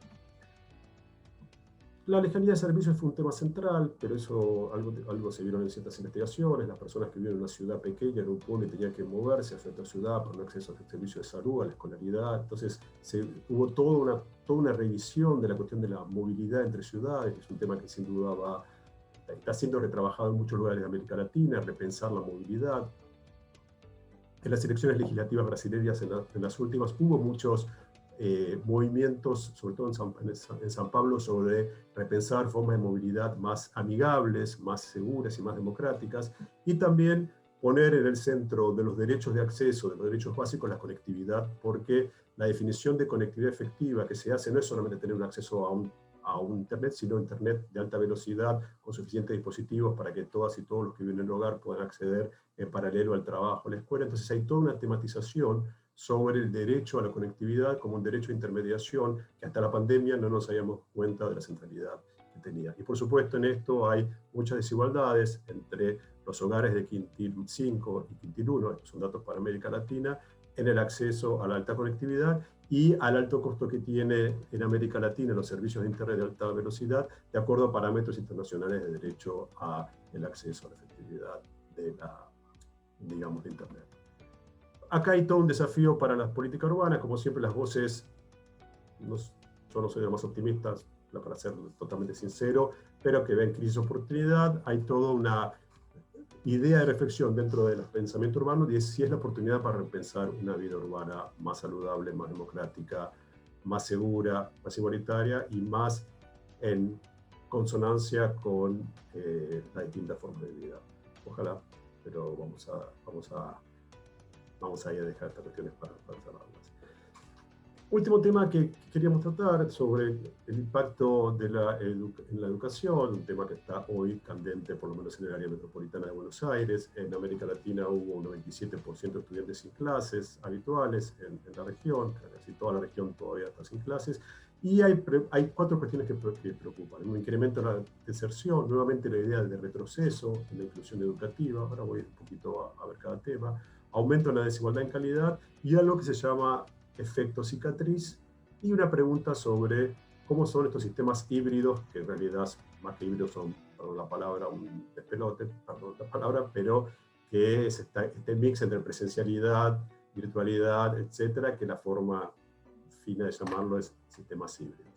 La lejanía de servicios fue un tema central, pero eso algo se vieron en ciertas investigaciones. Las personas que viven en una ciudad pequeña, en un pueblo, y tenían que moverse hacia otra ciudad por no acceso a servicios de salud, a la escolaridad. Entonces hubo toda una revisión de la cuestión de la movilidad entre ciudades, que es un tema que sin duda está siendo retrabajado en muchos lugares de América Latina, repensar la movilidad. En las elecciones legislativas brasileñas, en las últimas, hubo muchos movimientos, sobre todo en San Pablo, sobre repensar formas de movilidad más amigables, más seguras y más democráticas, y también poner en el centro de los derechos de acceso, de los derechos básicos, la conectividad, porque la definición de conectividad efectiva que se hace no es solamente tener un acceso a un Internet, sino Internet de alta velocidad con suficientes dispositivos para que todas y todos los que viven en el hogar puedan acceder en paralelo al trabajo, a la escuela. Entonces hay toda una tematización sobre el derecho a la conectividad como un derecho de intermediación que hasta la pandemia no nos habíamos dado cuenta de la centralidad que tenía. Y por supuesto en esto hay muchas desigualdades entre los hogares de quintil 5 y quintil 1, estos son datos para América Latina, en el acceso a la alta conectividad y al alto costo que tiene en América Latina los servicios de Internet de alta velocidad, de acuerdo a parámetros internacionales de derecho al acceso a la efectividad de digamos, de Internet. Acá hay todo un desafío para las políticas urbanas, como siempre las voces, yo no soy de las más optimistas, para ser totalmente sincero, pero que ven crisis oportunidad, hay toda una idea de reflexión dentro del pensamiento urbano de si es la oportunidad para repensar una vida urbana más saludable, más democrática, más segura, más igualitaria y más en consonancia con las distintas formas de vida. Ojalá, pero vamos a ir a dejar estas cuestiones para cerrarlas. Último tema que queríamos tratar sobre el impacto en la educación, un tema que está hoy candente, por lo menos en el área metropolitana de Buenos Aires. En América Latina hubo un 97% de estudiantes sin clases habituales en la región, casi toda la región todavía está sin clases. Y hay 4 cuestiones que preocupan. Un incremento en la deserción, nuevamente la idea de retroceso en la inclusión educativa, ahora voy un poquito a ver cada tema, aumento en la desigualdad en calidad y algo que se llama efecto cicatriz, y una pregunta sobre cómo son estos sistemas híbridos, que en realidad más que híbridos son, perdón la palabra, un despelote, perdón la palabra, pero que es este mix entre presencialidad, virtualidad, etcétera, que la forma fina de llamarlo es sistemas híbridos.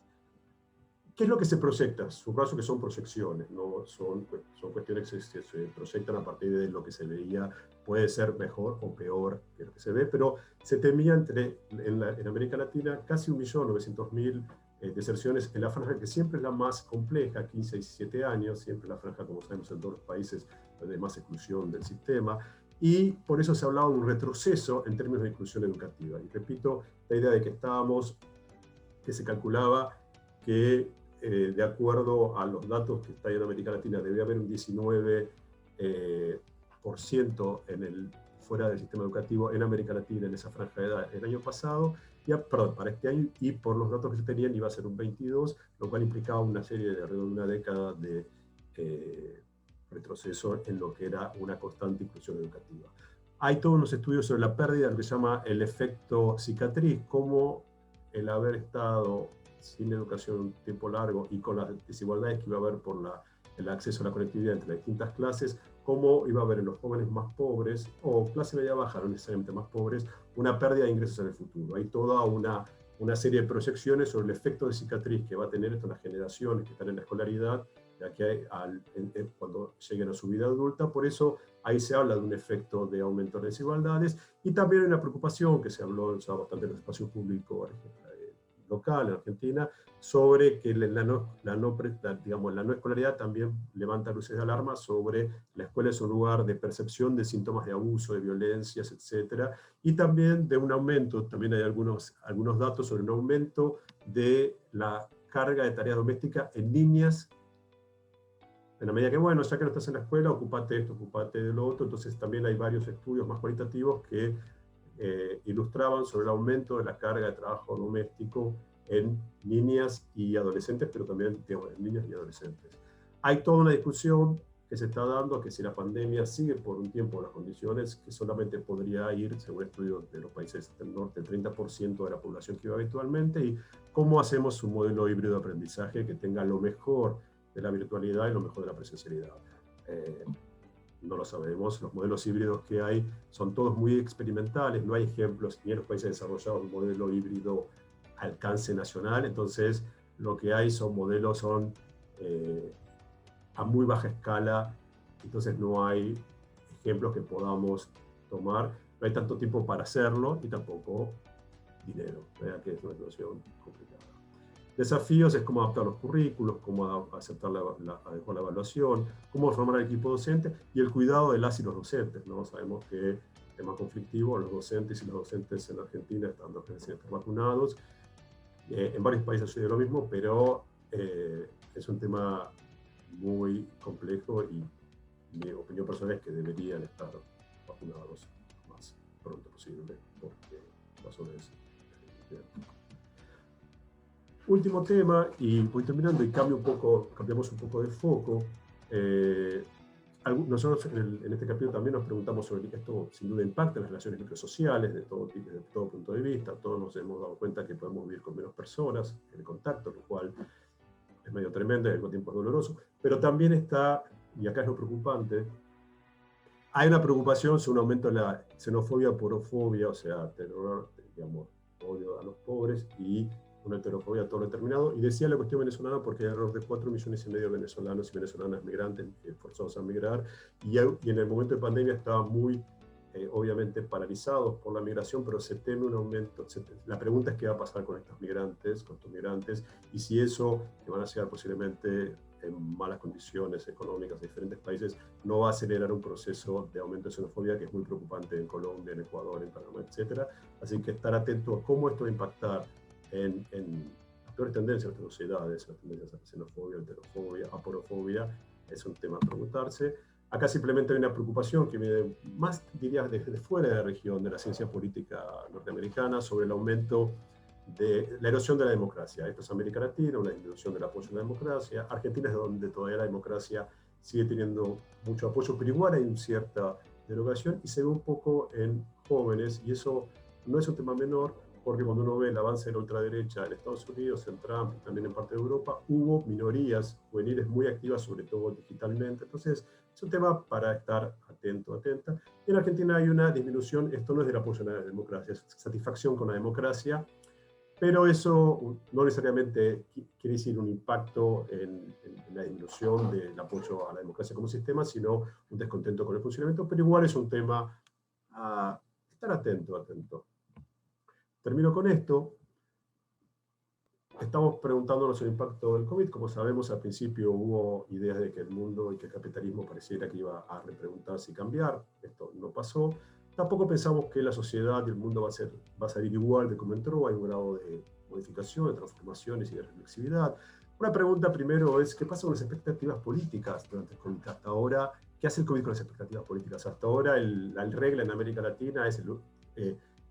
¿Qué es lo que se proyecta? Subrayo que son proyecciones, no son cuestiones que se proyectan a partir de lo que se veía, puede ser mejor o peor que lo que se ve, pero se temía en América Latina casi 1.900.000 deserciones en la franja que siempre es la más compleja, 15 y 17 años, siempre la franja, como sabemos, en todos los países donde hay más exclusión del sistema, y por eso se ha hablado de un retroceso en términos de inclusión educativa. Y repito, la idea de que se calculaba que de acuerdo a los datos que está en América Latina, debe haber un 19% fuera del sistema educativo en América Latina en esa franja de edad el año pasado, para este año, y por los datos que se tenían iba a ser un 22%, lo cual implicaba una serie de alrededor de una década de retroceso en lo que era una constante inclusión educativa. Hay todos unos estudios sobre la pérdida, lo que se llama el efecto cicatriz, cómo el haber estado sin educación un tiempo largo y con las desigualdades que iba a haber por el acceso a la conectividad entre las distintas clases, cómo iba a haber en los jóvenes más pobres, o clase media baja, no necesariamente más pobres, una pérdida de ingresos en el futuro. Hay toda una serie de proyecciones sobre el efecto de cicatriz que va a tener esto en las generaciones que están en la escolaridad, ya que cuando lleguen a su vida adulta. Por eso ahí se habla de un efecto de aumento de desigualdades, y también hay una preocupación que se habló bastante en el espacio público local en Argentina, sobre que la no escolaridad también levanta luces de alarma sobre la escuela es un lugar de percepción de síntomas de abuso, de violencias, etc. Y también de un aumento, también hay algunos datos sobre un aumento de la carga de tareas domésticas en niñas, en la medida que, bueno, ya que no estás en la escuela, ocúpate de esto, ocúpate de lo otro. Entonces también hay varios estudios más cualitativos que ilustraban sobre el aumento de la carga de trabajo doméstico en niñas y adolescentes, pero también en niños y adolescentes. Hay toda una discusión que se está dando que si la pandemia sigue por un tiempo las condiciones, que solamente podría ir, según estudios de los países del norte, el 30% de la población que iba habitualmente, y cómo hacemos un modelo híbrido de aprendizaje que tenga lo mejor de la virtualidad y lo mejor de la presencialidad. No lo sabemos, los modelos híbridos que hay son todos muy experimentales, no hay ejemplos ni en los países desarrollados de un modelo híbrido alcance nacional. Entonces lo que hay son modelos a muy baja escala, entonces no hay ejemplos que podamos tomar, no hay tanto tiempo para hacerlo y tampoco dinero, ¿verdad? Que es una situación complicada. Desafíos es cómo adaptar los currículos, cómo aceptar adecuar la evaluación, cómo formar al equipo docente y el cuidado de las y los docentes, ¿no? Sabemos que es tema conflictivo, los docentes y los docentes en Argentina están vacunados. En varios países sucede lo mismo, pero es un tema muy complejo y mi opinión personal es que deberían estar vacunados lo más pronto posible, porque razones. Último tema, y voy terminando y cambiamos un poco de foco. Nosotros en este capítulo también nos preguntamos sobre esto, sin duda impacta en las relaciones microsociales de todo tipo, desde todo punto de vista. Todos nos hemos dado cuenta que podemos vivir con menos personas en contacto, lo cual es medio tremendo y al mismo tiempo es doloroso. Pero también está, y acá es lo preocupante, hay una preocupación sobre un aumento de la xenofobia, porofobia, o sea, terror, digamos, odio a los pobres y una heterofobia a todo lo determinado. Y decía la cuestión venezolana porque hay alrededor de 4,5 millones de venezolanos y venezolanas migrantes forzados a migrar, y en el momento de pandemia estaban muy, obviamente, paralizados por la migración, pero se teme un aumento. La pregunta es qué va a pasar con estos migrantes, y si eso, que van a llegar posiblemente en malas condiciones económicas de diferentes países, no va a acelerar un proceso de aumento de xenofobia que es muy preocupante en Colombia, en Ecuador, en Panamá, etc. Así que estar atento a cómo esto va a impactar en las peores tendencias de nuestras sociedades, las tendencias a xenofobia, heterofobia, aporofobia, es un tema a preguntarse. Acá simplemente hay una preocupación que viene más, diría, desde fuera de la región, de la ciencia política norteamericana, sobre el aumento de la erosión de la democracia. Esto es América Latina, una disminución del apoyo a la democracia. Argentina es donde todavía la democracia sigue teniendo mucho apoyo, pero igual hay una cierta derogación y se ve un poco en jóvenes, y eso no es un tema menor, porque cuando uno ve el avance de la ultraderecha en Estados Unidos, en Trump y también en parte de Europa, hubo minorías juveniles muy activas, sobre todo digitalmente. Entonces, es un tema para estar atento, atenta. En Argentina hay una disminución, esto no es del apoyo a la democracia, es satisfacción con la democracia, pero eso no necesariamente quiere decir un impacto en la disminución del apoyo a la democracia como sistema, sino un descontento con el funcionamiento, pero igual es un tema a estar atento. Termino con esto. Estamos preguntándonos el impacto del COVID. Como sabemos, al principio hubo ideas de que el mundo y que el capitalismo pareciera que iba a repreguntarse y cambiar. Esto no pasó. Tampoco pensamos que la sociedad y el mundo va a salir igual de como entró. Hay un grado de modificación, de transformaciones y de reflexividad. Una pregunta primero es, ¿qué pasa con las expectativas políticas durante el COVID? Hasta ahora, ¿qué hace el COVID con las expectativas políticas? Hasta ahora, la regla en América Latina es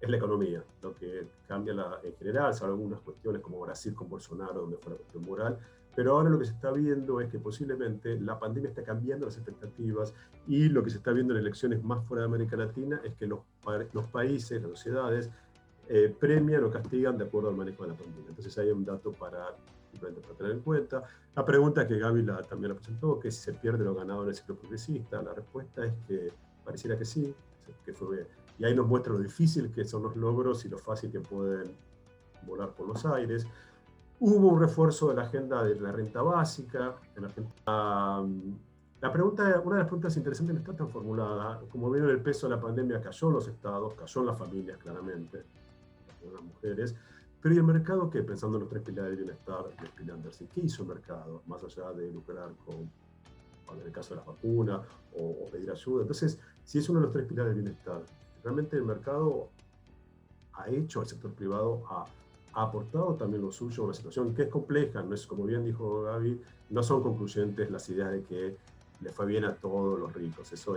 la economía, lo que cambia en general, salvo algunas cuestiones como Brasil con Bolsonaro, donde fue la cuestión moral, pero ahora lo que se está viendo es que posiblemente la pandemia está cambiando las expectativas, y lo que se está viendo en elecciones más fuera de América Latina es que los países, las sociedades, premian o castigan de acuerdo al manejo de la pandemia. Entonces hay un dato para tener en cuenta. La pregunta que Gaby también la presentó, que si se pierde lo ganado en el ciclo progresista, la respuesta es que pareciera que sí, que fue. Y ahí nos muestra lo difícil que son los logros y lo fácil que pueden volar por los aires. Hubo un refuerzo de la agenda de la renta básica en Argentina. Una de las preguntas interesantes no está tan formulada. Como vieron, el peso de la pandemia cayó en los estados, cayó en las familias, claramente, en las mujeres. Pero ¿y el mercado qué? Pensando en los 3 pilares de bienestar de Spin Anderson, ¿qué hizo el mercado? Más allá de lucrar en el caso de las vacunas o pedir ayuda. Entonces, si es uno de los 3 pilares de bienestar, realmente el mercado ha hecho, el sector privado ha aportado también lo suyo a una situación que es compleja, no es, como bien dijo Gaby, no son concluyentes las ideas de que le fue bien a todos los ricos. Eso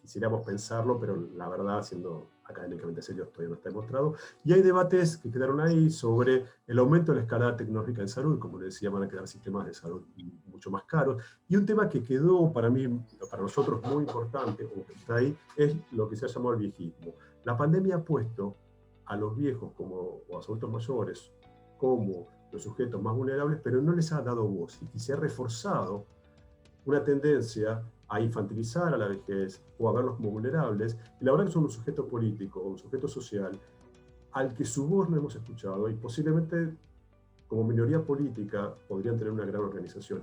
quisiéramos pensarlo, pero la verdad, siendo académicamente serios, todavía no está demostrado. Y hay debates que quedaron ahí sobre el aumento de la escalada tecnológica en salud. Como les decía, van a quedar sistemas de salud mucho más caros. Y un tema que quedó para mí, para nosotros, muy importante, o que está ahí, es lo que se ha llamado el viejismo. La pandemia ha puesto a los viejos o a los adultos mayores como los sujetos más vulnerables, pero no les ha dado voz, y se ha reforzado una tendencia a infantilizar a la vejez o a verlos como vulnerables, y la verdad que son un sujeto político o un sujeto social al que su voz no hemos escuchado, y posiblemente como minoría política podrían tener una gran organización.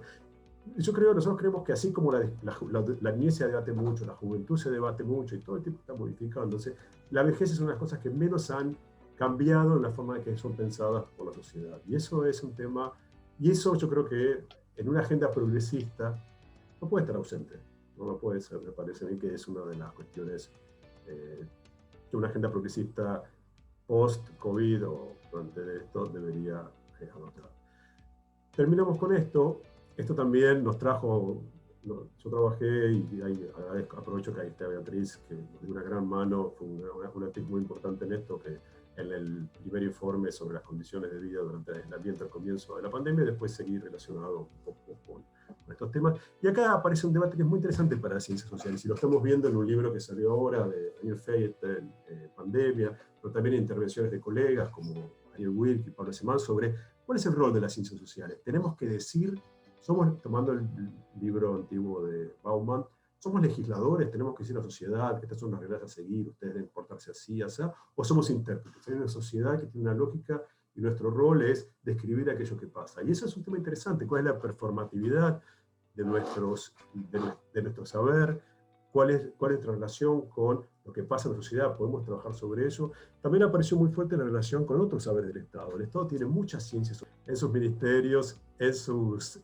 Nosotros creemos que así como la niñez se debate mucho, la juventud se debate mucho y todo el tiempo está modificándose, la vejez es una de las cosas que menos han cambiado la forma en que son pensadas por la sociedad. Y eso es un tema, y eso yo creo que en una agenda progresista no puede estar ausente. No puede ser, me parece a mí que es una de las cuestiones que una agenda progresista post-COVID o durante esto debería anotar. Terminamos con esto. Esto también nos trajo, yo trabajé y ahí aprovecho que ahí está Beatriz, que nos dio una gran mano, fue una actriz muy importante en esto, que en el primer informe sobre las condiciones de vida durante el ambiente al comienzo de la pandemia, y después seguir relacionado un poco con estos temas. Y acá aparece un debate que es muy interesante para las ciencias sociales, y lo estamos viendo en un libro que salió ahora de Daniel Fayette, Pandemia, pero también en intervenciones de colegas como Ariel Wilk y Pablo Semán sobre cuál es el rol de las ciencias sociales. Tenemos que decir, tomando el libro antiguo de Bauman, ¿somos legisladores? ¿Tenemos que decir a la sociedad que estas son las reglas a seguir, ustedes deben portarse así, así? ¿O somos intérpretes? Hay una sociedad que tiene una lógica y nuestro rol es describir aquello que pasa. Y eso es un tema interesante. ¿Cuál es la performatividad de nuestro saber? ¿Cuál es nuestra relación con lo que pasa en la sociedad? ¿Podemos trabajar sobre eso? También apareció muy fuerte la relación con otros saberes del Estado. El Estado tiene muchas ciencias en sus ministerios, en sus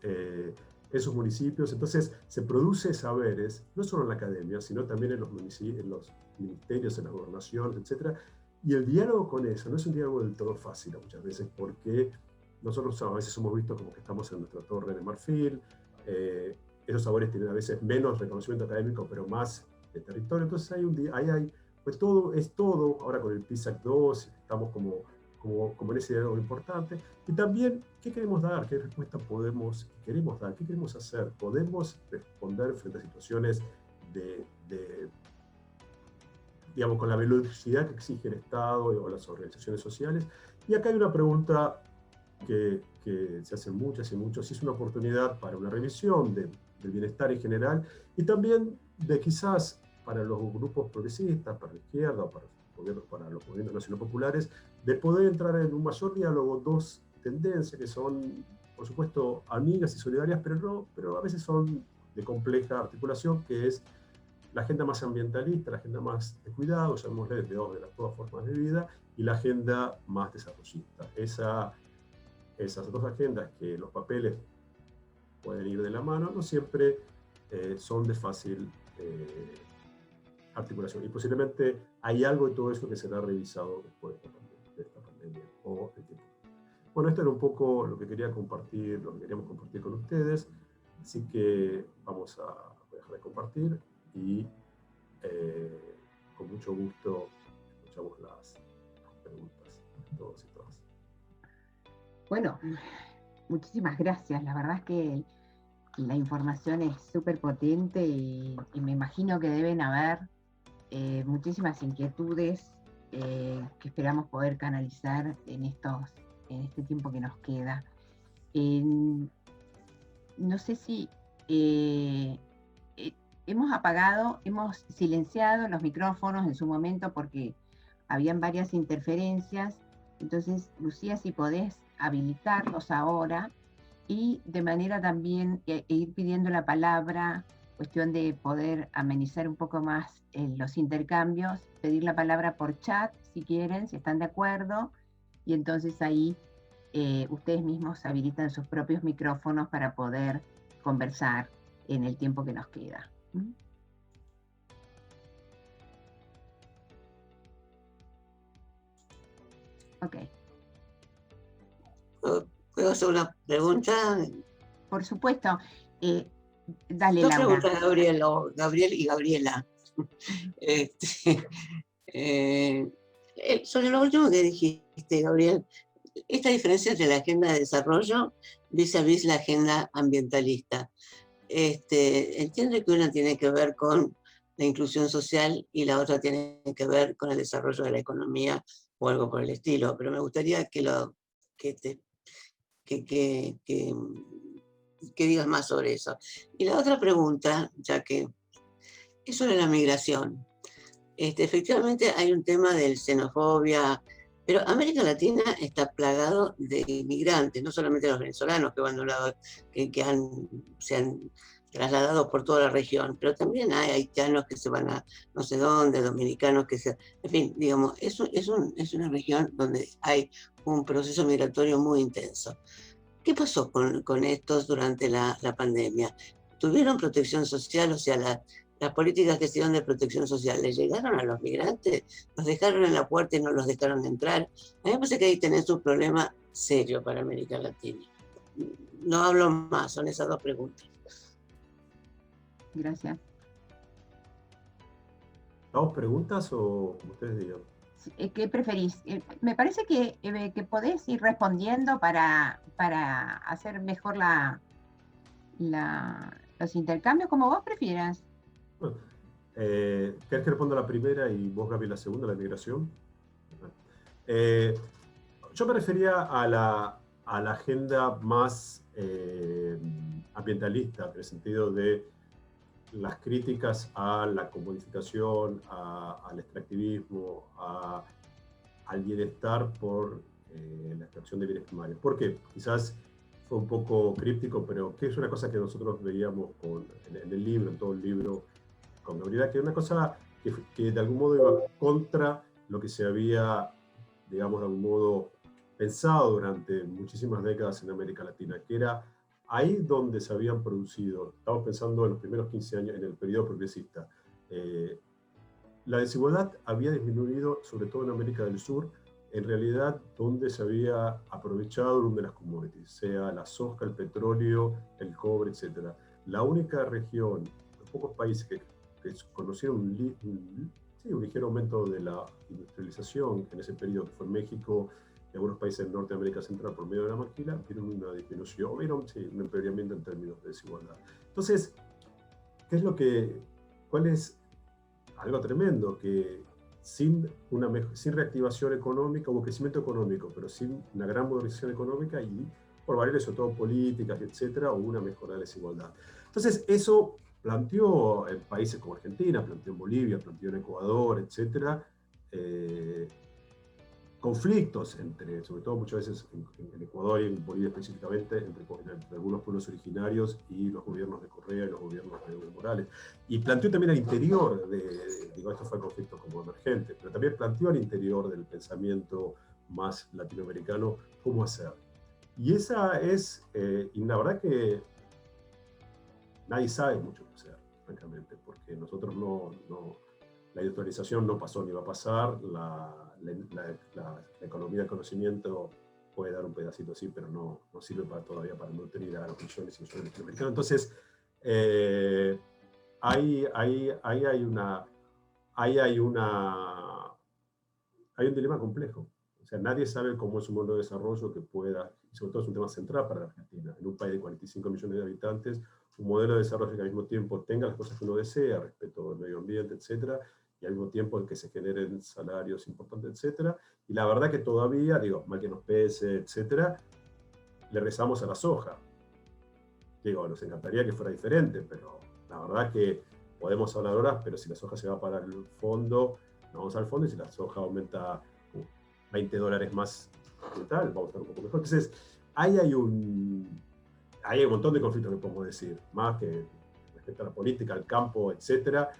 municipios. Entonces se produce saberes, no solo en la academia, sino también en los ministerios, en las gobernaciones, etc. Y el diálogo con eso no es un diálogo del todo fácil muchas veces, porque nosotros a veces somos vistos como que estamos en nuestra torre de marfil. Esos saberes tienen a veces menos reconocimiento académico, pero más de territorio. Entonces pues todo es todo. Ahora con el PISAC 2 estamos como en ese diálogo importante. Y también, ¿qué queremos dar? ¿Qué respuesta queremos dar? ¿Qué queremos hacer? ¿Podemos responder frente a situaciones digamos, con la velocidad que exige el Estado o las organizaciones sociales? Y acá hay una pregunta que se hacen muchas y muchos, si es una oportunidad para una revisión del bienestar en general, y también de quizás para los grupos progresistas, para la izquierda, o para los movimientos nacionales populares, de poder entrar en un mayor diálogo dos tendencias que son, por supuesto, amigas y solidarias, pero a veces son de compleja articulación, que es la agenda más ambientalista, la agenda más de cuidado, llamémosle de las todas formas de vida, y la agenda más desarrollista. Esas dos agendas, que los papeles pueden ir de la mano, no siempre son de fácil articulación. Y posiblemente hay algo de todo eso que será revisado después de esta pandemia o el tiempo. Bueno, esto era un poco lo que queríamos compartir con ustedes. Así que voy a dejar de compartir y con mucho gusto escuchamos las preguntas de todos y todas. Bueno, muchísimas gracias. La verdad es que la información es súper potente y me imagino que deben haber muchísimas inquietudes que esperamos poder canalizar en este tiempo que nos queda. No sé si hemos silenciado los micrófonos en su momento porque habían varias interferencias. Entonces, Lucía, si podés habilitarlos ahora y de manera también ir pidiendo la palabra, cuestión de poder amenizar un poco más los intercambios, pedir la palabra por chat si quieren, si están de acuerdo, y entonces ahí ustedes mismos habilitan sus propios micrófonos para poder conversar en el tiempo que nos queda. Ok. ¿Puedo hacer una pregunta? Por supuesto. Dale, Dos Laura. preguntas, Gabriel y Gabriela. Sobre lo último que dijiste, Gabriel, esta diferencia entre la agenda de desarrollo vis-a-vis la agenda ambientalista. Entiendo que una tiene que ver con la inclusión social y la otra tiene que ver con el desarrollo de la economía o algo por el estilo, pero me gustaría que digas más sobre eso. Y la otra pregunta, ya que es sobre la migración. Efectivamente hay un tema de xenofobia, pero América Latina está plagado de inmigrantes, no solamente los venezolanos que van de un lado, se han trasladados por toda la región, pero también hay haitianos que se van a no sé dónde, dominicanos que se... En fin, digamos, es una región donde hay un proceso migratorio muy intenso. ¿Qué pasó con estos durante la pandemia? ¿Tuvieron protección social? O sea, las políticas que se dieron de protección social, ¿les llegaron a los migrantes? ¿Los dejaron en la puerta y no los dejaron entrar? A mí me parece que ahí tenés un problema serio para América Latina. No hablo más, son esas dos preguntas. Gracias. ¿Damos preguntas o como ustedes digan? ¿Qué preferís? Me parece que podés ir respondiendo para hacer mejor los intercambios, como vos prefieras. Bueno, ¿querés que responda la primera y vos, Gaby, la segunda, la migración? Yo me refería a la agenda más ambientalista, en el sentido de las críticas a la comodificación, al extractivismo, al bienestar por la extracción de bienes primarios. ¿Por qué? Quizás fue un poco críptico, pero que es una cosa que nosotros veíamos en el libro, en todo el libro, con Gabriela, que es una cosa que de algún modo iba contra lo que se había, digamos, de algún modo pensado durante muchísimas décadas en América Latina, que era ahí donde se habían producido, estamos pensando en los primeros 15 años, en el periodo progresista, la desigualdad había disminuido, sobre todo en América del Sur, en realidad donde se había aprovechado una de las commodities, sea la soja, el petróleo, el cobre, etc. La única región, los pocos países que conocieron un ligero aumento de la industrialización en ese periodo, que fue México y algunos países del norte de América Central por medio de la maquila, vieron una disminución, vieron un empeoramiento en términos de desigualdad. Entonces, ¿cuál es algo tremendo? Que sin reactivación económica, hubo crecimiento económico, pero sin una gran modernización económica y por variables, sobre todo políticas, etcétera, hubo una mejora de la desigualdad. Entonces, eso planteó en países como Argentina, planteó en Bolivia, planteó en Ecuador, etcétera, conflictos sobre todo muchas veces en Ecuador y en Bolivia específicamente, entre algunos pueblos originarios y los gobiernos de Correa y los gobiernos de Evo Morales. Y planteó también al interior, digo, esto fue el conflicto como emergente, pero también planteó al interior del pensamiento más latinoamericano cómo hacer. Y esa es, y la verdad que nadie sabe mucho qué hacer, francamente, porque nosotros la industrialización no pasó ni va a pasar, la economía del conocimiento puede dar un pedacito así, pero no sirve todavía para nutrir a los millones y millones de latinoamericanos. Entonces, hay un dilema complejo. O sea, nadie sabe cómo es un modelo de desarrollo que pueda, y sobre todo es un tema central para la Argentina, en un país de 45 millones de habitantes, un modelo de desarrollo que al mismo tiempo tenga las cosas que uno desea, respeto al medio ambiente, etcétera, y al mismo tiempo que se generen salarios importantes, etcétera. Y la verdad que todavía, digo, mal que nos pese, etcétera, le rezamos a la soja. Digo, nos encantaría que fuera diferente, pero la verdad que podemos hablar horas, pero si la soja se va para el fondo, no vamos al fondo, y si la soja aumenta $20 más y tal, vamos a estar un poco mejor. Entonces, ahí hay un montón de conflictos que podemos decir, más que respecto a la política, al campo, etcétera,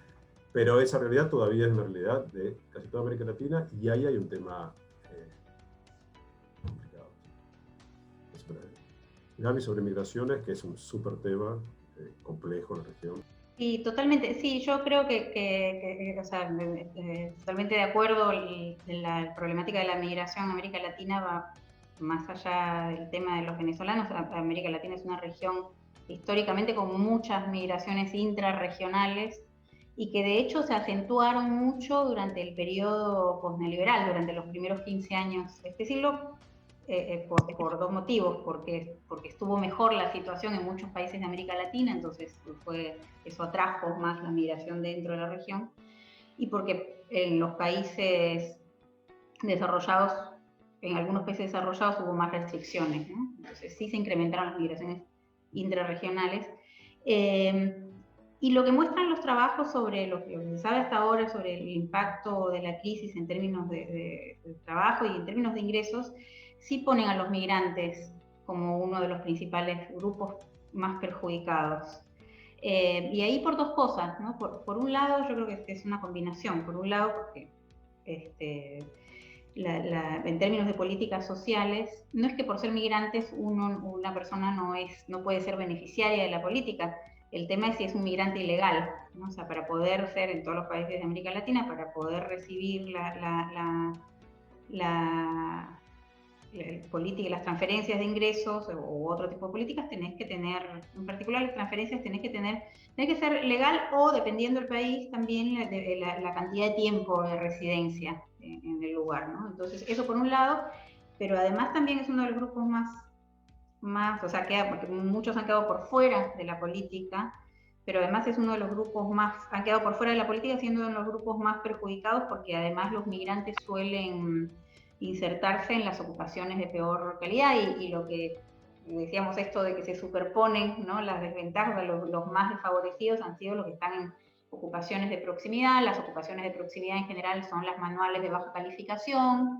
pero esa realidad todavía es una realidad de casi toda América Latina, y ahí hay un tema complicado. Gaby, sobre migraciones, que es un súper tema complejo en la región. Sí, totalmente. Sí, yo creo o sea, totalmente de acuerdo. La problemática de la migración en América Latina va más allá del tema de los venezolanos. América Latina es una región históricamente con muchas migraciones intrarregionales y que de hecho se acentuaron mucho durante el periodo postneoliberal, durante los primeros 15 años de este siglo, por dos motivos, porque estuvo mejor la situación en muchos países de América Latina, entonces eso atrajo más la migración dentro de la región, y porque en los países desarrollados, en algunos países desarrollados hubo más restricciones, ¿no? Entonces sí se incrementaron las migraciones intrarregionales. Y lo que muestran los trabajos sobre lo que se sabe hasta ahora sobre el impacto de la crisis en términos de trabajo y en términos de ingresos, sí ponen a los migrantes como uno de los principales grupos más perjudicados. Y ahí por dos cosas, ¿no? Por un lado, yo creo que es una combinación. Por un lado, porque en términos de políticas sociales, no es que por ser migrantes una persona no puede ser beneficiaria de la política. El tema es si es un migrante ilegal, ¿no? O sea, para poder ser en todos los países de América Latina, para poder recibir política, las transferencias de ingresos u otro tipo de políticas, tenés que tener, en particular las transferencias, tenés que ser legal o, dependiendo del país, también la cantidad de tiempo de residencia en el lugar, ¿no? Entonces, eso por un lado, pero además también es uno de los grupos más o sea, porque muchos han quedado por fuera de la política, pero además es uno de los grupos han quedado por fuera de la política, siendo uno de los grupos más perjudicados, porque además los migrantes suelen insertarse en las ocupaciones de peor calidad, y lo que decíamos, esto de que se superponen, ¿no? Las desventajas de los más desfavorecidos han sido los que están en ocupaciones de proximidad. Las ocupaciones de proximidad en general son las manuales de baja calificación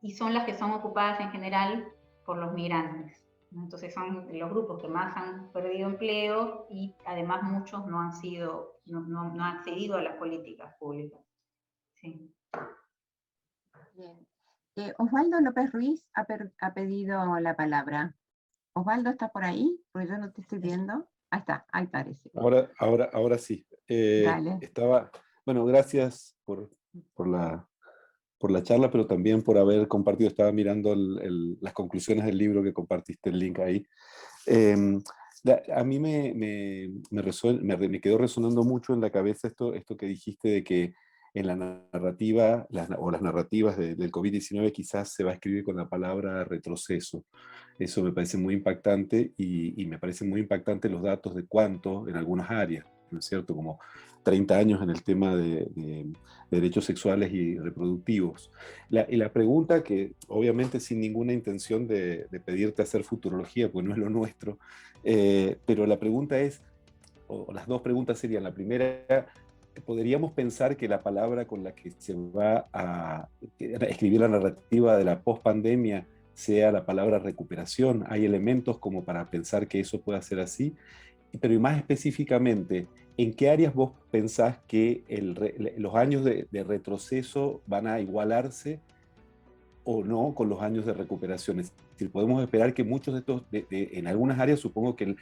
y son las que son ocupadas en general por los migrantes. Entonces son los grupos que más han perdido empleo, y además muchos no han accedido a las políticas públicas. Sí. Bien. Osvaldo López Ruiz ha pedido la palabra. Osvaldo, ¿estás por ahí? Porque yo no te estoy viendo. Ahí está, ahí parece. Ahora sí. Dale. Bueno, gracias por la charla, pero también por haber compartido. Estaba mirando las conclusiones del libro que compartiste, el link ahí. A mí me quedó resonando mucho en la cabeza esto que dijiste, de que en la narrativa, las narrativas del COVID-19 quizás se va a escribir con la palabra retroceso. Eso me parece muy impactante, y me parecen muy impactantes los datos de cuánto en algunas áreas, ¿no es cierto? Como 30 años en el tema de derechos sexuales y reproductivos. Y la pregunta, que obviamente sin ninguna intención de pedirte hacer futurología, pues no es lo nuestro, pero la pregunta es, o las dos preguntas serían: la primera, ¿podríamos pensar que la palabra con la que se va a escribir la narrativa de la pospandemia sea la palabra recuperación? ¿Hay elementos como para pensar que eso pueda ser así? Pero, y más específicamente, ¿en qué áreas vos pensás que los años de retroceso van a igualarse o no con los años de recuperación? Es decir, podemos esperar que muchos de estos, en algunas áreas, supongo que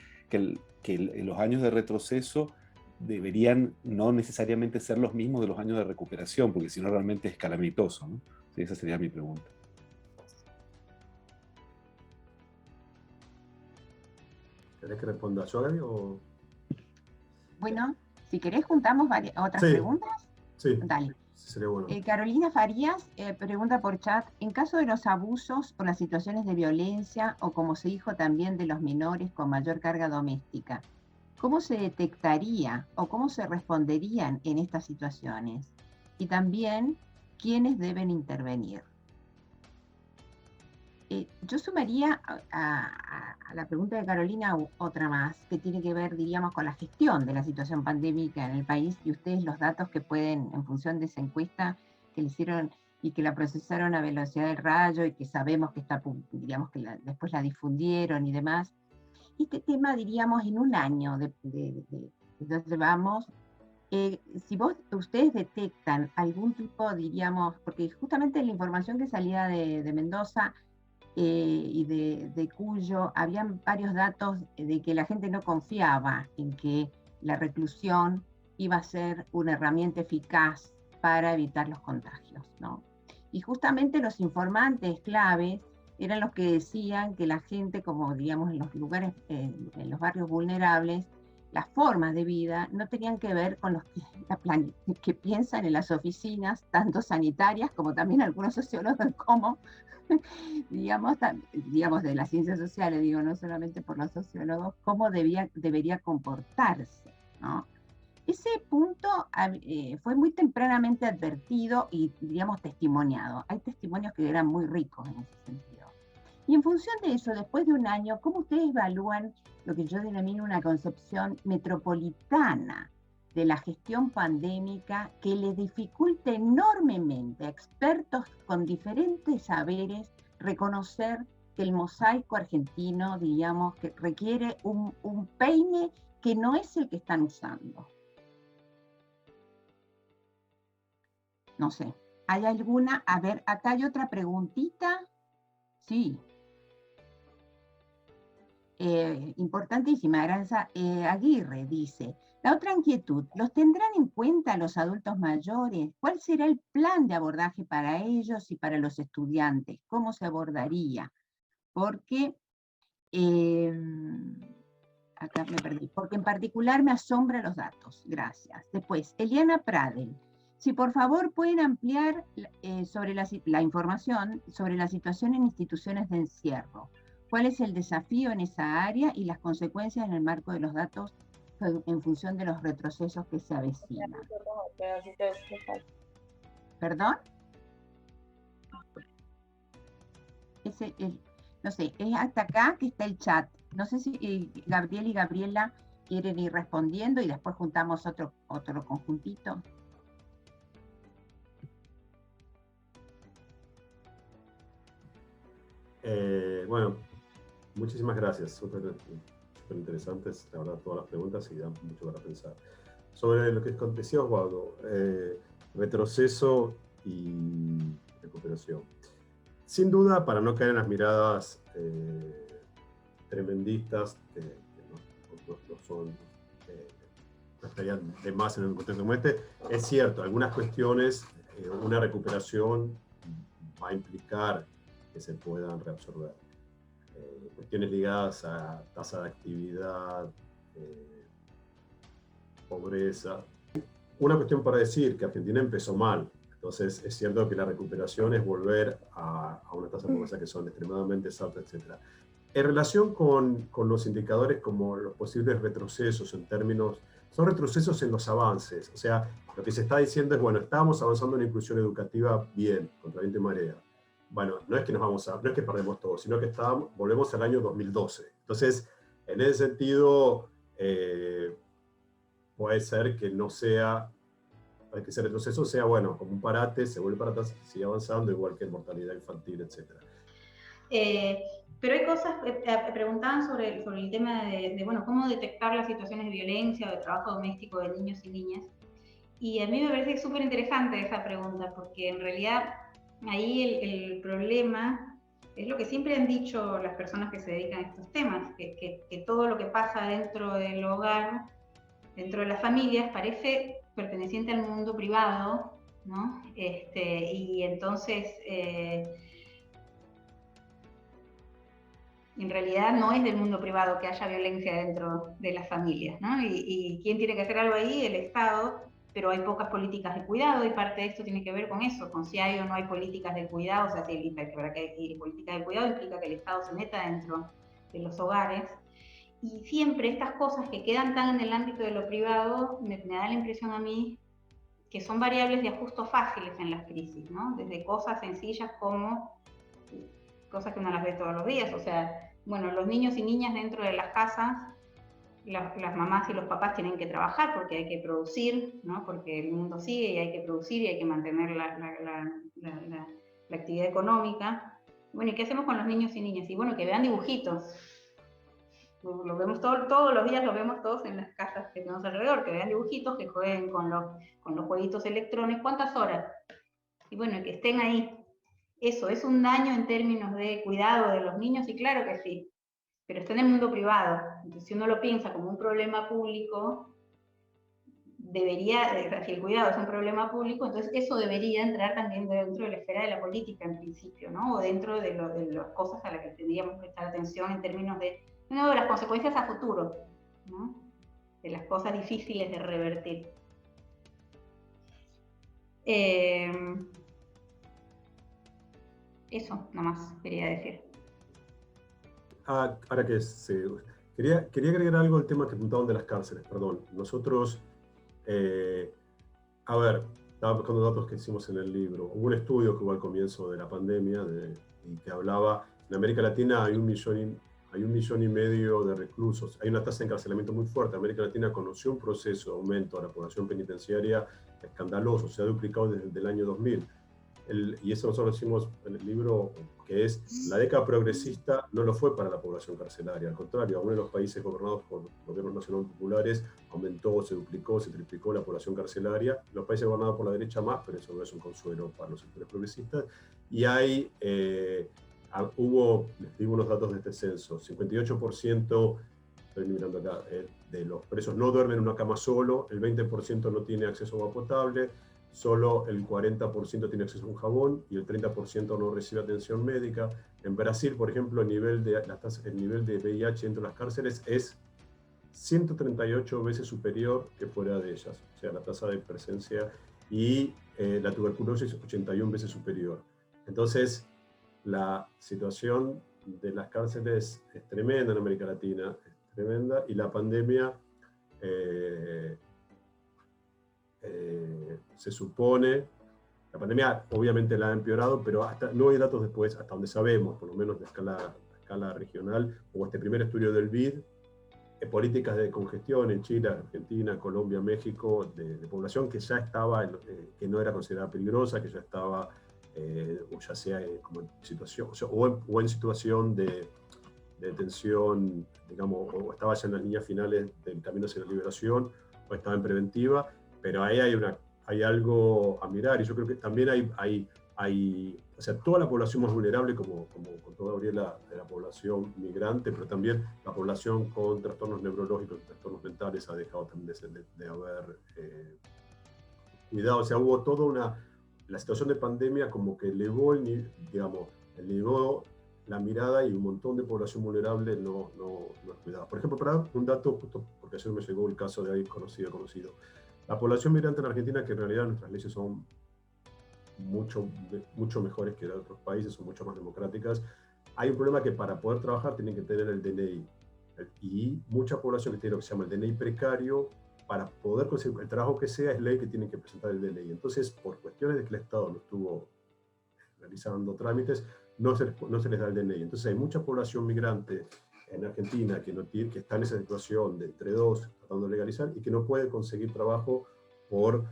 los años de retroceso deberían no necesariamente ser los mismos de los años de recuperación, porque si no realmente es calamitoso, ¿no? Sí, esa sería mi pregunta. ¿Querés que responda yo, Gaby? O... Bueno, si querés juntamos otras preguntas. Sí, dale. Sería bueno. Carolina Farías pregunta por chat: en caso de los abusos por las situaciones de violencia, o como se dijo también, de los menores con mayor carga doméstica, ¿cómo se detectaría o cómo se responderían en estas situaciones? Y también, ¿quiénes deben intervenir? Yo sumaría a la pregunta de Carolina otra más, que tiene que ver, diríamos, con la gestión de la situación pandémica en el país, y ustedes los datos que pueden, en función de esa encuesta que le hicieron y que la procesaron a velocidad del rayo, y que sabemos que está, digamos, que después la difundieron y demás. Este tema, diríamos, en un año de donde vamos, si ustedes detectan algún tipo, diríamos, porque justamente la información que salía de Mendoza y de Cuyo, habían varios datos de que la gente no confiaba en que la reclusión iba a ser una herramienta eficaz para evitar los contagios, ¿no? Y justamente los informantes claves eran los que decían que la gente, como digamos en los lugares, en los barrios vulnerables, las formas de vida no tenían que ver con los que piensan en las oficinas, tanto sanitarias como también algunos sociólogos, como digamos de las ciencias sociales, digo, no solamente por los sociólogos, cómo debería comportarse, ¿no? Ese punto fue muy tempranamente advertido y, digamos, testimoniado. Hay testimonios que eran muy ricos en ese sentido. Y en función de eso, después de un año, ¿cómo ustedes evalúan lo que yo denomino una concepción metropolitana de la gestión pandémica, que le dificulte enormemente a expertos con diferentes saberes reconocer que el mosaico argentino, digamos, que requiere un peine que no es el que están usando. No sé, ¿hay alguna? A ver, acá hay otra preguntita. Sí. Importantísima, Aranza Aguirre dice, la otra inquietud, ¿los tendrán en cuenta los adultos mayores? ¿Cuál será el plan de abordaje para ellos y para los estudiantes? ¿Cómo se abordaría? Porque, acá me perdí, porque en particular me asombran los datos. Gracias. Después, Eliana Pradel. Si por favor pueden ampliar sobre la información sobre la situación en instituciones de encierro. ¿Cuál es el desafío en esa área y las consecuencias en el marco de los datos en función de los retrocesos que se avecinan? ¿Perdón? No sé, es hasta acá que está el chat. No sé si Gabriel y Gabriela quieren ir respondiendo y después juntamos otro conjuntito. Bueno, muchísimas gracias. Súper interesantes, la verdad, todas las preguntas y dan mucho para pensar. Sobre lo que decía Osvaldo, retroceso y recuperación. Sin duda, para no caer en las miradas tremendistas, que no son, no estarían de más en un contexto como este, es cierto, algunas cuestiones, una recuperación va a implicar que se puedan reabsorber. Cuestiones ligadas a tasa de actividad, pobreza. Una cuestión para decir que Argentina empezó mal. Entonces, es cierto que la recuperación es volver a una tasa de pobreza que son extremadamente altas, etc. En relación con los indicadores como los posibles retrocesos en términos, son retrocesos en los avances. O sea, lo que se está diciendo es, bueno, estábamos avanzando en inclusión educativa bien, contra viento y marea. Bueno, no es que no es que perdemos todo, sino que volvemos al año 2012. Entonces, en ese sentido, puede ser que no sea, que ese retroceso sea, bueno, como un parate, se vuelve para atrás, sigue avanzando, igual que en mortalidad infantil, etc. Pero hay cosas, preguntaban sobre el tema de, bueno, cómo detectar las situaciones de violencia o de trabajo doméstico de niños y niñas. Y a mí me parece súper interesante esa pregunta, porque en realidad ahí el problema es lo que siempre han dicho las personas que se dedican a estos temas, que todo lo que pasa dentro del hogar, dentro de las familias, parece perteneciente al mundo privado, ¿no? Y entonces, en realidad no es del mundo privado que haya violencia dentro de las familias, ¿no? Y ¿quién tiene que hacer algo ahí? El Estado, pero hay pocas políticas de cuidado y parte de esto tiene que ver con eso, con si hay o no hay políticas de cuidado. O sea, si hay políticas de cuidado implica que el Estado se meta dentro de los hogares. Y siempre estas cosas que quedan tan en el ámbito de lo privado, me da la impresión a mí que son variables de ajuste fáciles en las crisis, ¿no? Desde cosas sencillas como cosas que uno las ve todos los días. O sea, bueno, los niños y niñas dentro de las casas, las mamás y los papás tienen que trabajar porque hay que producir, ¿no? Porque el mundo sigue y hay que producir y hay que mantener la actividad económica. Bueno, ¿y qué hacemos con los niños y niñas? Y bueno, que vean dibujitos. Lo vemos todos los días, lo vemos todos en las casas que tenemos alrededor, que vean dibujitos, que jueguen con los jueguitos electrónicos. ¿Cuántas horas? Y bueno, que estén ahí. ¿Eso es un daño en términos de cuidado de los niños? Y claro que sí, pero está en el mundo privado. Entonces, si uno lo piensa como un problema público, si el cuidado es un problema público, entonces eso debería entrar también dentro de la esfera de la política en principio, ¿no? O dentro de las cosas a las que tendríamos que prestar atención en términos de las consecuencias a futuro, ¿no? De las cosas difíciles de revertir. Eso nomás quería decir. Ahora que quería agregar algo al tema que apuntaban de las cárceles, perdón. Nosotros, estaba buscando datos que hicimos en el libro. Hubo un estudio que hubo al comienzo de la pandemia y que hablaba, en América Latina hay 1,5 millones de reclusos, hay una tasa de encarcelamiento muy fuerte. América Latina conoció un proceso de aumento de la población penitenciaria escandaloso, se ha duplicado desde el año 2000. y eso nosotros decimos en el libro, que es la década progresista no lo fue para la población carcelaria, al contrario, aún en los países gobernados por gobiernos nacionales populares aumentó, se duplicó, se triplicó la población carcelaria, los países gobernados por la derecha más, pero eso no es un consuelo para los sectores progresistas, y hay, les digo unos datos de este censo, 58%, estoy mirando acá, de los presos no duermen en una cama solo, el 20% no tiene acceso a agua potable, solo el 40% tiene acceso a un jabón y el 30% no recibe atención médica. En Brasil, por ejemplo, el nivel de VIH dentro de las cárceles es 138 veces superior que fuera de ellas, o sea, la tasa de presencia, y la tuberculosis 81 veces superior. Entonces, la situación de las cárceles es tremenda en América Latina, es tremenda, y la pandemia se supone, la pandemia obviamente la ha empeorado, pero no hay datos después, hasta donde sabemos, por lo menos de escala regional, o este primer estudio del BID, políticas de congestión en Chile, Argentina, Colombia, México, de población que ya estaba, que no era considerada peligrosa, que ya estaba, o ya sea como en situación, o en situación de detención, digamos, o estaba ya en las líneas finales del camino hacia la liberación, o estaba en preventiva, pero ahí hay algo a mirar, y yo creo que también hay o sea, toda la población más vulnerable, como contó Gabriela, de la población migrante, pero también la población con trastornos neurológicos, trastornos mentales, ha dejado también de haber cuidado. O sea, hubo toda la situación de pandemia como que elevó elevó la mirada, y un montón de población vulnerable no es cuidada. Por ejemplo, para dar un dato, justo porque ayer me llegó el caso de alguien conocido. La población migrante en Argentina, que en realidad nuestras leyes son mucho mejores que las de otros países, son mucho más democráticas, hay un problema que para poder trabajar tienen que tener el DNI. Y mucha población que tiene lo que se llama el DNI precario, para poder conseguir el trabajo que sea, es ley que tienen que presentar el DNI. Entonces, por cuestiones de que el Estado no estuvo realizando trámites, no se les da el DNI. Entonces hay mucha población migrante en Argentina que está en esa situación de entre dos, tratando de legalizar, y que no puede conseguir trabajo por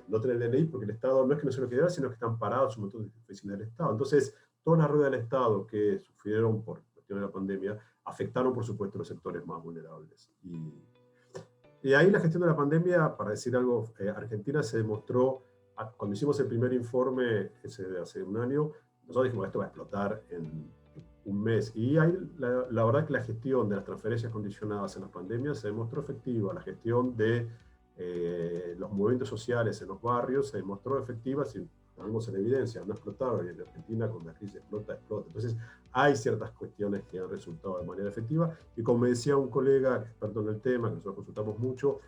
no tener el DNI, porque el Estado no es que no se lo quiera dar, sino que están parados un montón de oficinas del Estado. Entonces, todas las ruedas del Estado que sufrieron por cuestión de la pandemia afectaron, por supuesto, a los sectores más vulnerables. Y ahí la gestión de la pandemia, para decir algo, Argentina se demostró, cuando hicimos el primer informe, ese de hace un año, nosotros dijimos, esto va a explotar en un mes. Y ahí la verdad que la gestión de las transferencias condicionadas en las pandemias se demostró efectiva. La gestión de los movimientos sociales en los barrios se demostró efectiva, si tenemos en evidencia, no explotaron, y en Argentina cuando la crisis explota. Entonces hay ciertas cuestiones que han resultado de manera efectiva, y como me decía un colega experto en el tema, que nosotros consultamos mucho,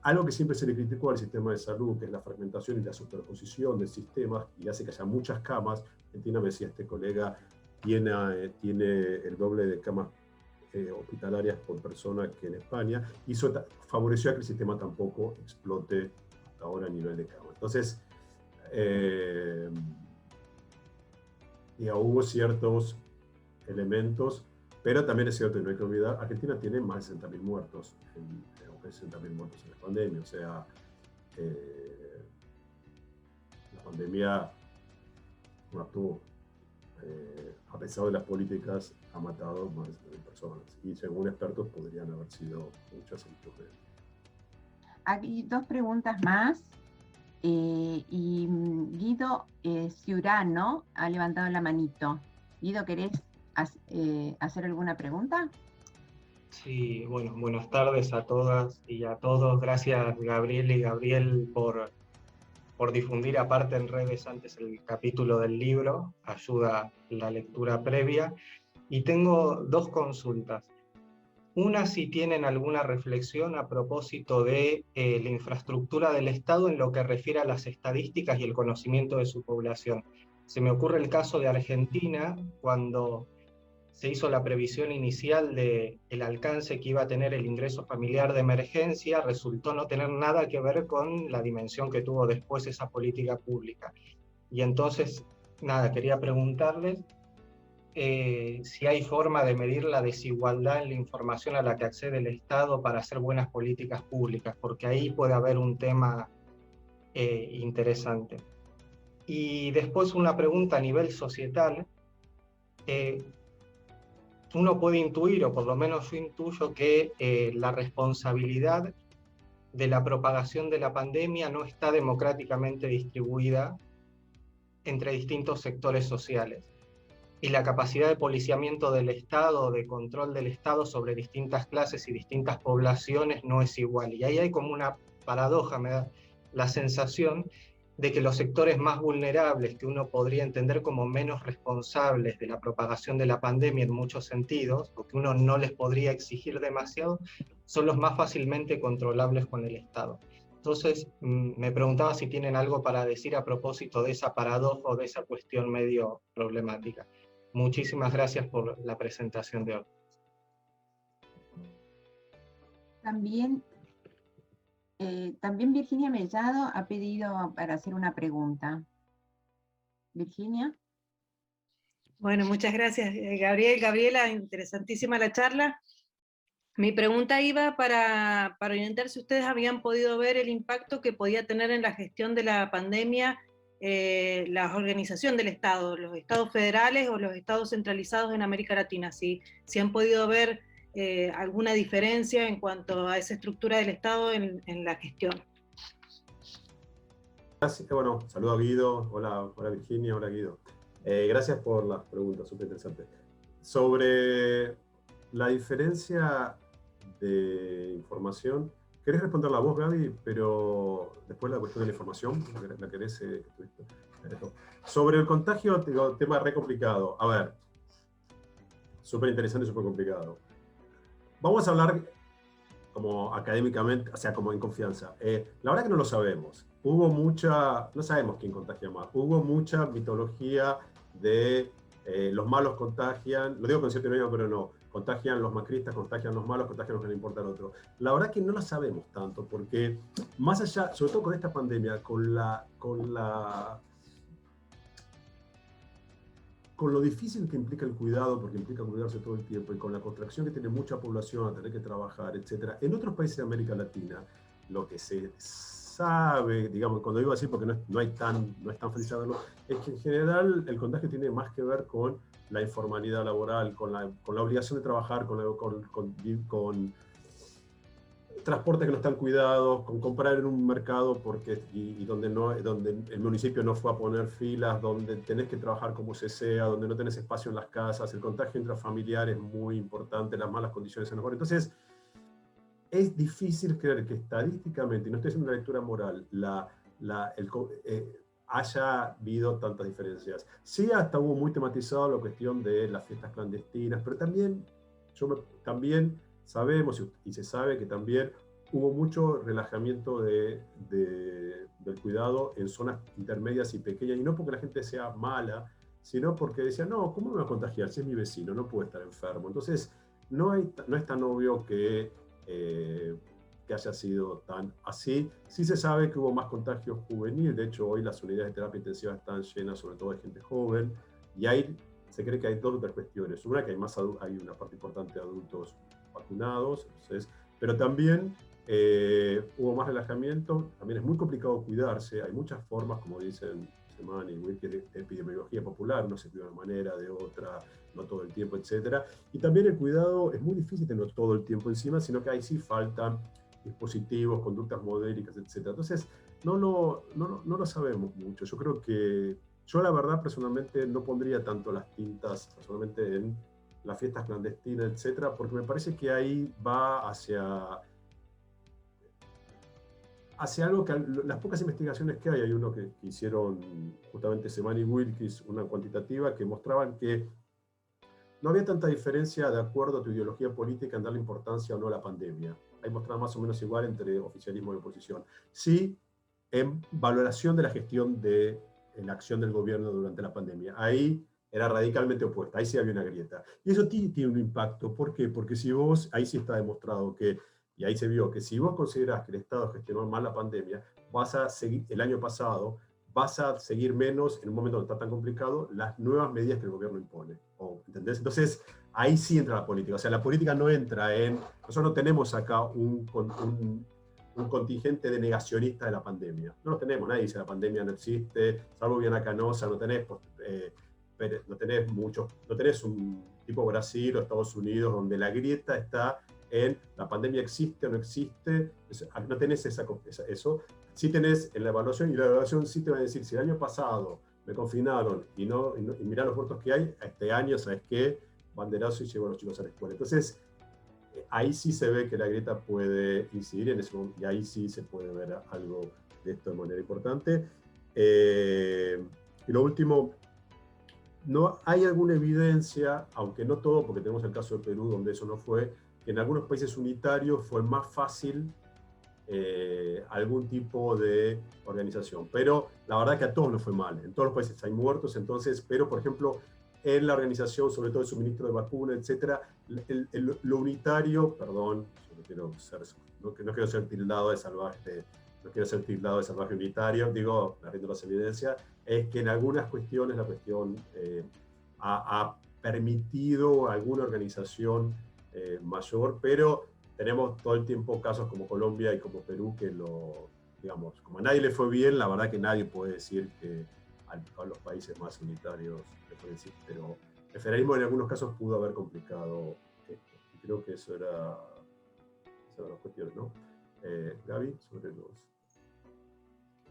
algo que siempre se le criticó al sistema de salud, que es la fragmentación y la superposición del sistema, y hace que haya muchas camas. Argentina, me decía este colega, tiene el doble de camas hospitalarias por persona que en España, y eso favoreció a que el sistema tampoco explote hasta ahora a nivel de cama. Entonces, hubo ciertos elementos, pero también es cierto, y no hay que olvidar, Argentina tiene más de 60.000 muertos, 60.000 muertos en la pandemia, o sea, la pandemia no actuó. A pesar de las políticas, ha matado más de 100.000 personas, y según expertos podrían haber sido muchas o muchos menos. Hay dos preguntas más, y Guido Ciurano ha levantado la manito. Guido, ¿querés hacer alguna pregunta? Sí, bueno, buenas tardes a todas y a todos. Gracias, Gabriel y Gabriel, por difundir aparte en redes antes el capítulo del libro, ayuda la lectura previa. Y tengo dos consultas. Una, si tienen alguna reflexión a propósito de la infraestructura del Estado en lo que refiere a las estadísticas y el conocimiento de su población. Se me ocurre el caso de Argentina, cuando se hizo la previsión inicial del alcance que iba a tener el ingreso familiar de emergencia, resultó no tener nada que ver con la dimensión que tuvo después esa política pública. Y entonces, nada, quería preguntarles si hay forma de medir la desigualdad en la información a la que accede el Estado para hacer buenas políticas públicas, porque ahí puede haber un tema interesante. Y después una pregunta a nivel societal. Uno puede intuir, o por lo menos yo intuyo, que la responsabilidad de la propagación de la pandemia no está democráticamente distribuida entre distintos sectores sociales. Y la capacidad de policiamiento del Estado, de control del Estado sobre distintas clases y distintas poblaciones no es igual. Y ahí hay como una paradoja, me da la sensación de que los sectores más vulnerables, que uno podría entender como menos responsables de la propagación de la pandemia en muchos sentidos, o que uno no les podría exigir demasiado, son los más fácilmente controlables con el Estado. Entonces, me preguntaba si tienen algo para decir a propósito de esa paradoja o de esa cuestión medio problemática. Muchísimas gracias por la presentación de hoy. También Virginia Mellado ha pedido para hacer una pregunta. Virginia. Bueno, muchas gracias, Gabriel. Gabriela, interesantísima la charla. Mi pregunta iba para orientar si ustedes habían podido ver el impacto que podía tener en la gestión de la pandemia la organización del Estado, los estados federales o los estados centralizados en América Latina, si han podido ver alguna diferencia en cuanto a esa estructura del Estado en la gestión. Gracias, bueno, saludo a Guido, hola Virginia, hola Guido. Gracias por las preguntas, súper interesante. Sobre la diferencia de información, querés responder la vos, Gaby, pero después la cuestión de la información, ¿la querés? Sobre el contagio, digo, tema re complicado. A ver, súper interesante y súper complicado. Vamos a hablar como académicamente, o sea, como en confianza. La verdad que no lo sabemos. No sabemos quién contagia más. Hubo mucha mitología de los malos contagian, lo digo con cierto ironía, pero no. Contagian los macristas, contagian los malos, contagian los que le importa al otro. La verdad que no lo sabemos tanto, porque más allá, sobre todo con esta pandemia, con lo difícil que implica el cuidado, porque implica cuidarse todo el tiempo, y con la contracción que tiene mucha población a tener que trabajar, etc. En otros países de América Latina, lo que se sabe, digamos, cuando digo así, porque no es tan fácil saberlo, es que en general el contagio tiene más que ver con la informalidad laboral, con la obligación de trabajar, con transportes que no están cuidados, con comprar en un mercado donde el municipio no fue a poner filas, donde tenés que trabajar como sea, donde no tenés espacio en las casas, el contagio intrafamiliar es muy importante, las malas condiciones en los hogares. Entonces, es difícil creer que estadísticamente, y no estoy haciendo una lectura moral, haya habido tantas diferencias. Sí, hasta hubo muy tematizado la cuestión de las fiestas clandestinas, pero también sabemos y se sabe que también hubo mucho relajamiento del cuidado en zonas intermedias y pequeñas, y no porque la gente sea mala, sino porque decían, no, ¿cómo me va a contagiar? Si es mi vecino, no puede estar enfermo. Entonces, no es tan obvio que haya sido tan así. Sí se sabe que hubo más contagios juveniles, de hecho hoy las unidades de terapia intensiva están llenas sobre todo de gente joven, y se cree que hay dos otras cuestiones. Una, que hay una parte importante de adultos vacunados, pero también hubo más relajamiento, también es muy complicado cuidarse, hay muchas formas, como dicen Semán y Wilke, de epidemiología popular, no se cuida de una manera, de otra, no todo el tiempo, etc. Y también el cuidado es muy difícil tenerlo todo el tiempo encima, sino que ahí sí faltan dispositivos, conductas modélicas, etc. Entonces, no lo sabemos mucho. Yo creo que, yo la verdad personalmente no pondría tanto las tintas personalmente en las fiestas clandestinas, etc., porque me parece que ahí va hacia algo que las pocas investigaciones que hay uno que hicieron justamente Semán y Wilkes, una cuantitativa, que mostraban que no había tanta diferencia de acuerdo a tu ideología política en darle importancia o no a la pandemia. Ahí mostraba más o menos igual entre oficialismo y oposición. Sí, en valoración de la gestión de la acción del gobierno durante la pandemia. Ahí era radicalmente opuesta, ahí sí había una grieta. Y eso tiene un impacto. ¿Por qué? Porque si vos, ahí sí está demostrado que, y ahí se vio que si vos considerás que el Estado gestionó mal la pandemia, vas a seguir, el año pasado, vas a seguir menos, en un momento donde está tan complicado, las nuevas medidas que el gobierno impone. ¿Entendés? Entonces, ahí sí entra la política. O sea, la política no entra en... Nosotros no tenemos acá un contingente de negacionistas de la pandemia. No lo tenemos, nadie dice la pandemia no existe, salvo Viviana Canosa, no tenés un tipo Brasil o Estados Unidos donde la grieta está en la pandemia existe o no existe, no tenés eso. Sí tenés en la evaluación, y la evaluación sí te va a decir, si el año pasado me confinaron y mirá los muertos que hay, este año, ¿sabes qué? Banderazo y llevo a los chicos a la escuela. Entonces, ahí sí se ve que la grieta puede incidir en ese momento, y ahí sí se puede ver algo de esto de manera importante. Y lo último, no hay alguna evidencia, aunque no todo, porque tenemos el caso de Perú donde eso no fue, que en algunos países unitarios fue más fácil algún tipo de organización. Pero la verdad que a todos nos fue mal. En todos los países hay muertos, entonces, pero por ejemplo, en la organización, sobre todo el suministro de vacunas, etcétera, lo unitario, perdón, no quiero ser tildado de salvaje, no quiero ser tildado de salvaje unitario, digo, me rindo las evidencias, es que en algunas cuestiones la cuestión ha permitido alguna organización mayor, pero tenemos todo el tiempo casos como Colombia y como Perú que digamos, como a nadie le fue bien, la verdad que nadie puede decir que a los países más unitarios le fue decir, pero el federalismo en algunos casos pudo haber complicado esto. Y creo que eso era las cuestiones, ¿no? Gaby, sobre los...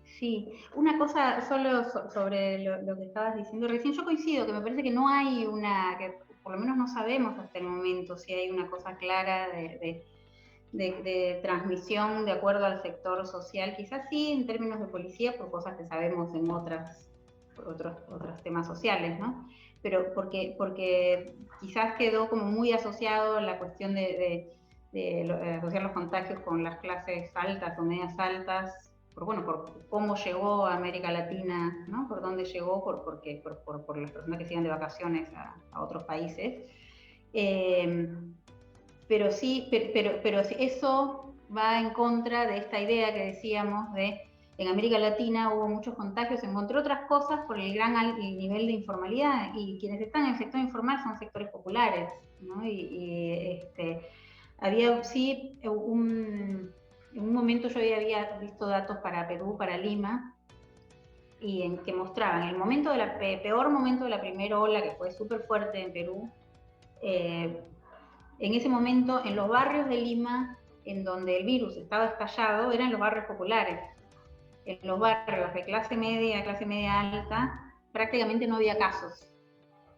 Sí, una cosa solo sobre lo que estabas diciendo recién. Yo coincido que me parece que no hay que por lo menos no sabemos hasta el momento si hay una cosa clara de transmisión de acuerdo al sector social. Quizás sí en términos de policía, por cosas que sabemos en otros temas sociales, ¿no? Pero porque quizás quedó como muy asociado la cuestión de asociar los contagios con las clases altas o medias altas, por cómo llegó a América Latina, ¿no? Por dónde llegó, por las personas que se iban de vacaciones a otros países. Pero sí, pero eso va en contra de esta idea que decíamos de en América Latina hubo muchos contagios, entre otras cosas, por el gran nivel de informalidad, y quienes están en el sector informal son sectores populares, ¿no? Había sí en un momento yo había visto datos para Perú, para Lima, y en que mostraban el momento peor momento de la primera ola, que fue súper fuerte en Perú. En ese momento, en los barrios de Lima, en donde el virus estaba estallado, eran los barrios populares. En los barrios de clase media alta, prácticamente no había casos,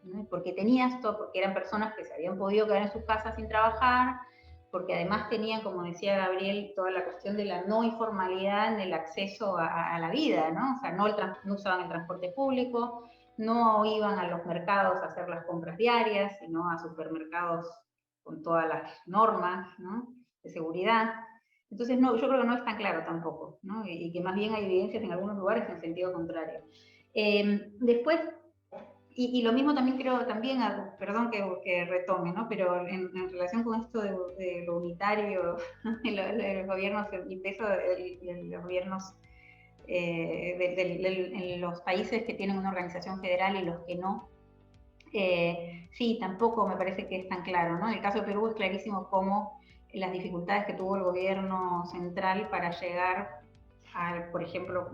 ¿no? Porque eran personas que se habían podido quedar en sus casas sin trabajar, porque además tenían, como decía Gabriel, toda la cuestión de la no informalidad en el acceso a la vida, ¿no? O sea, no usaban el transporte público, no iban a los mercados a hacer las compras diarias, sino a supermercados con todas las normas, ¿no? De seguridad. Entonces, no, yo creo que no es tan claro tampoco, ¿no? Y que más bien hay evidencias en algunos lugares en sentido contrario. Después, y lo mismo también creo, perdón que retome, ¿no? Pero en relación con esto de lo unitario, los gobiernos y peso de los gobiernos en los países que tienen una organización federal y los que no, sí, tampoco me parece que es tan claro, ¿no? En el caso de Perú es clarísimo cómo las dificultades que tuvo el gobierno central para llegar por ejemplo,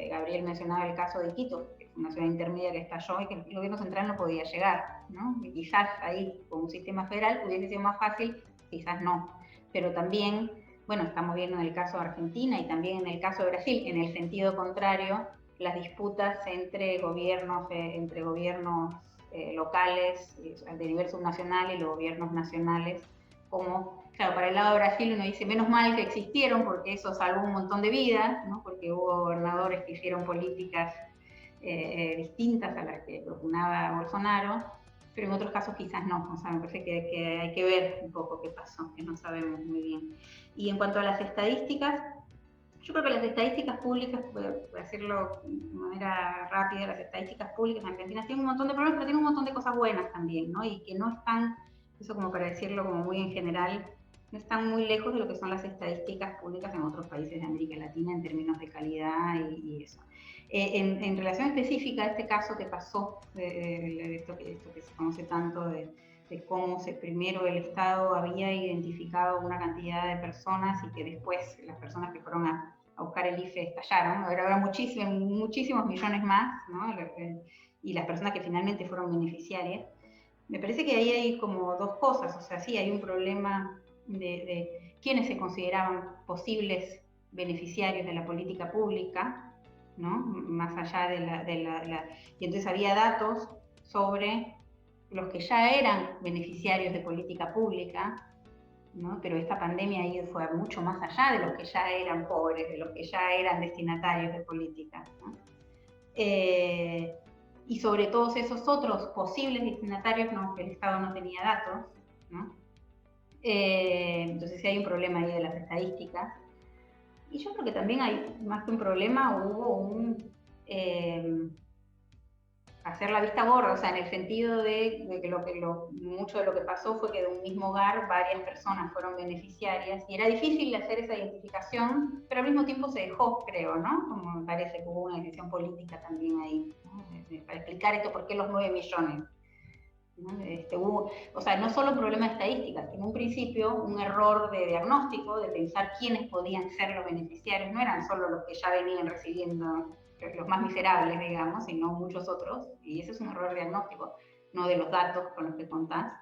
Gabriel mencionaba el caso de Quito, que es una ciudad intermedia que estalló y que el gobierno central no podía llegar, ¿no? Y quizás ahí, con un sistema federal, hubiese sido más fácil, quizás no. Pero también, bueno, estamos viendo en el caso de Argentina y también en el caso de Brasil, en el sentido contrario, las disputas entre gobiernos locales, de nivel subnacional, y los gobiernos nacionales, como, claro, para el lado de Brasil uno dice, menos mal que existieron, porque eso salvó un montón de vidas, ¿no? Porque hubo gobernadores que hicieron políticas distintas a las que propugnaba Bolsonaro, pero en otros casos quizás no. O sea, me parece que hay que ver un poco qué pasó, que no sabemos muy bien. Y en cuanto a las estadísticas, yo creo que las estadísticas públicas, por decirlo de manera rápida, las estadísticas públicas en Argentina tienen un montón de problemas, pero tienen un montón de cosas buenas también, ¿no? Y que no están, eso como para decirlo como muy en general, no están muy lejos de lo que son las estadísticas públicas en otros países de América Latina en términos de calidad y eso. En relación específica a este caso que pasó, esto que se conoce tanto de cómo primero el Estado había identificado una cantidad de personas y que después las personas que fueron a buscar el IFE estallaron, habrá muchísimos millones más, ¿no? Y las personas que finalmente fueron beneficiarias. Me parece que ahí hay como dos cosas, o sea, sí hay un problema de quiénes se consideraban posibles beneficiarios de la política pública, ¿no? Más allá y entonces había datos sobre los que ya eran beneficiarios de política pública, ¿no? Pero esta pandemia ahí fue mucho más allá de los que ya eran pobres, de los que ya eran destinatarios de políticas, ¿no? Y sobre todos esos otros posibles destinatarios, que el Estado no tenía datos, ¿no? Entonces sí hay un problema ahí de las estadísticas. Y yo creo que también hay, más que un problema, hubo hacer la vista gorda, o sea, en el sentido de que mucho de lo que pasó fue que de un mismo hogar varias personas fueron beneficiarias y era difícil hacer esa identificación, pero al mismo tiempo se dejó, creo, ¿no? Como me parece que hubo una decisión política también ahí, ¿no? Para explicar esto, ¿por qué los 9 millones? ¿No? O sea, no solo un problema de estadísticas, en un principio un error de diagnóstico, de pensar quiénes podían ser los beneficiarios, no eran solo los que ya venían recibiendo, los más miserables, digamos, sino muchos otros, y ese es un error diagnóstico, no de los datos con los que contás.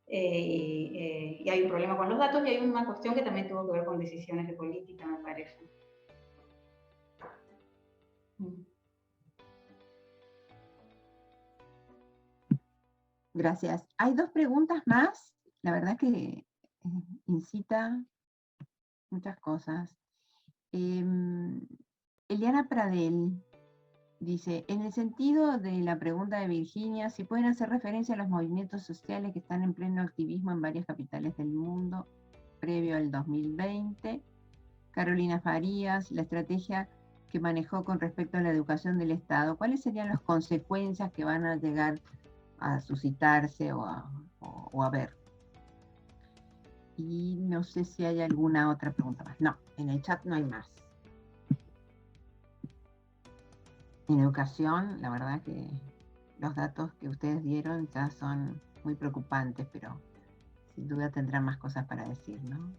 Y hay un problema con los datos y hay una cuestión que también tuvo que ver con decisiones de política, me parece. Gracias. Hay 2 preguntas más, la verdad que incita muchas cosas. Eliana Pradel dice, en el sentido de la pregunta de Virginia, si pueden hacer referencia a los movimientos sociales que están en pleno activismo en varias capitales del mundo previo al 2020. Carolina Farías, la estrategia que manejó con respecto a la educación del Estado, ¿cuáles serían las consecuencias que van a llegar a suscitarse o a ver? Y no sé si hay alguna otra pregunta más. No, en el chat no hay más. En educación, la verdad que los datos que ustedes dieron ya son muy preocupantes, pero sin duda tendrán más cosas para decir, ¿no?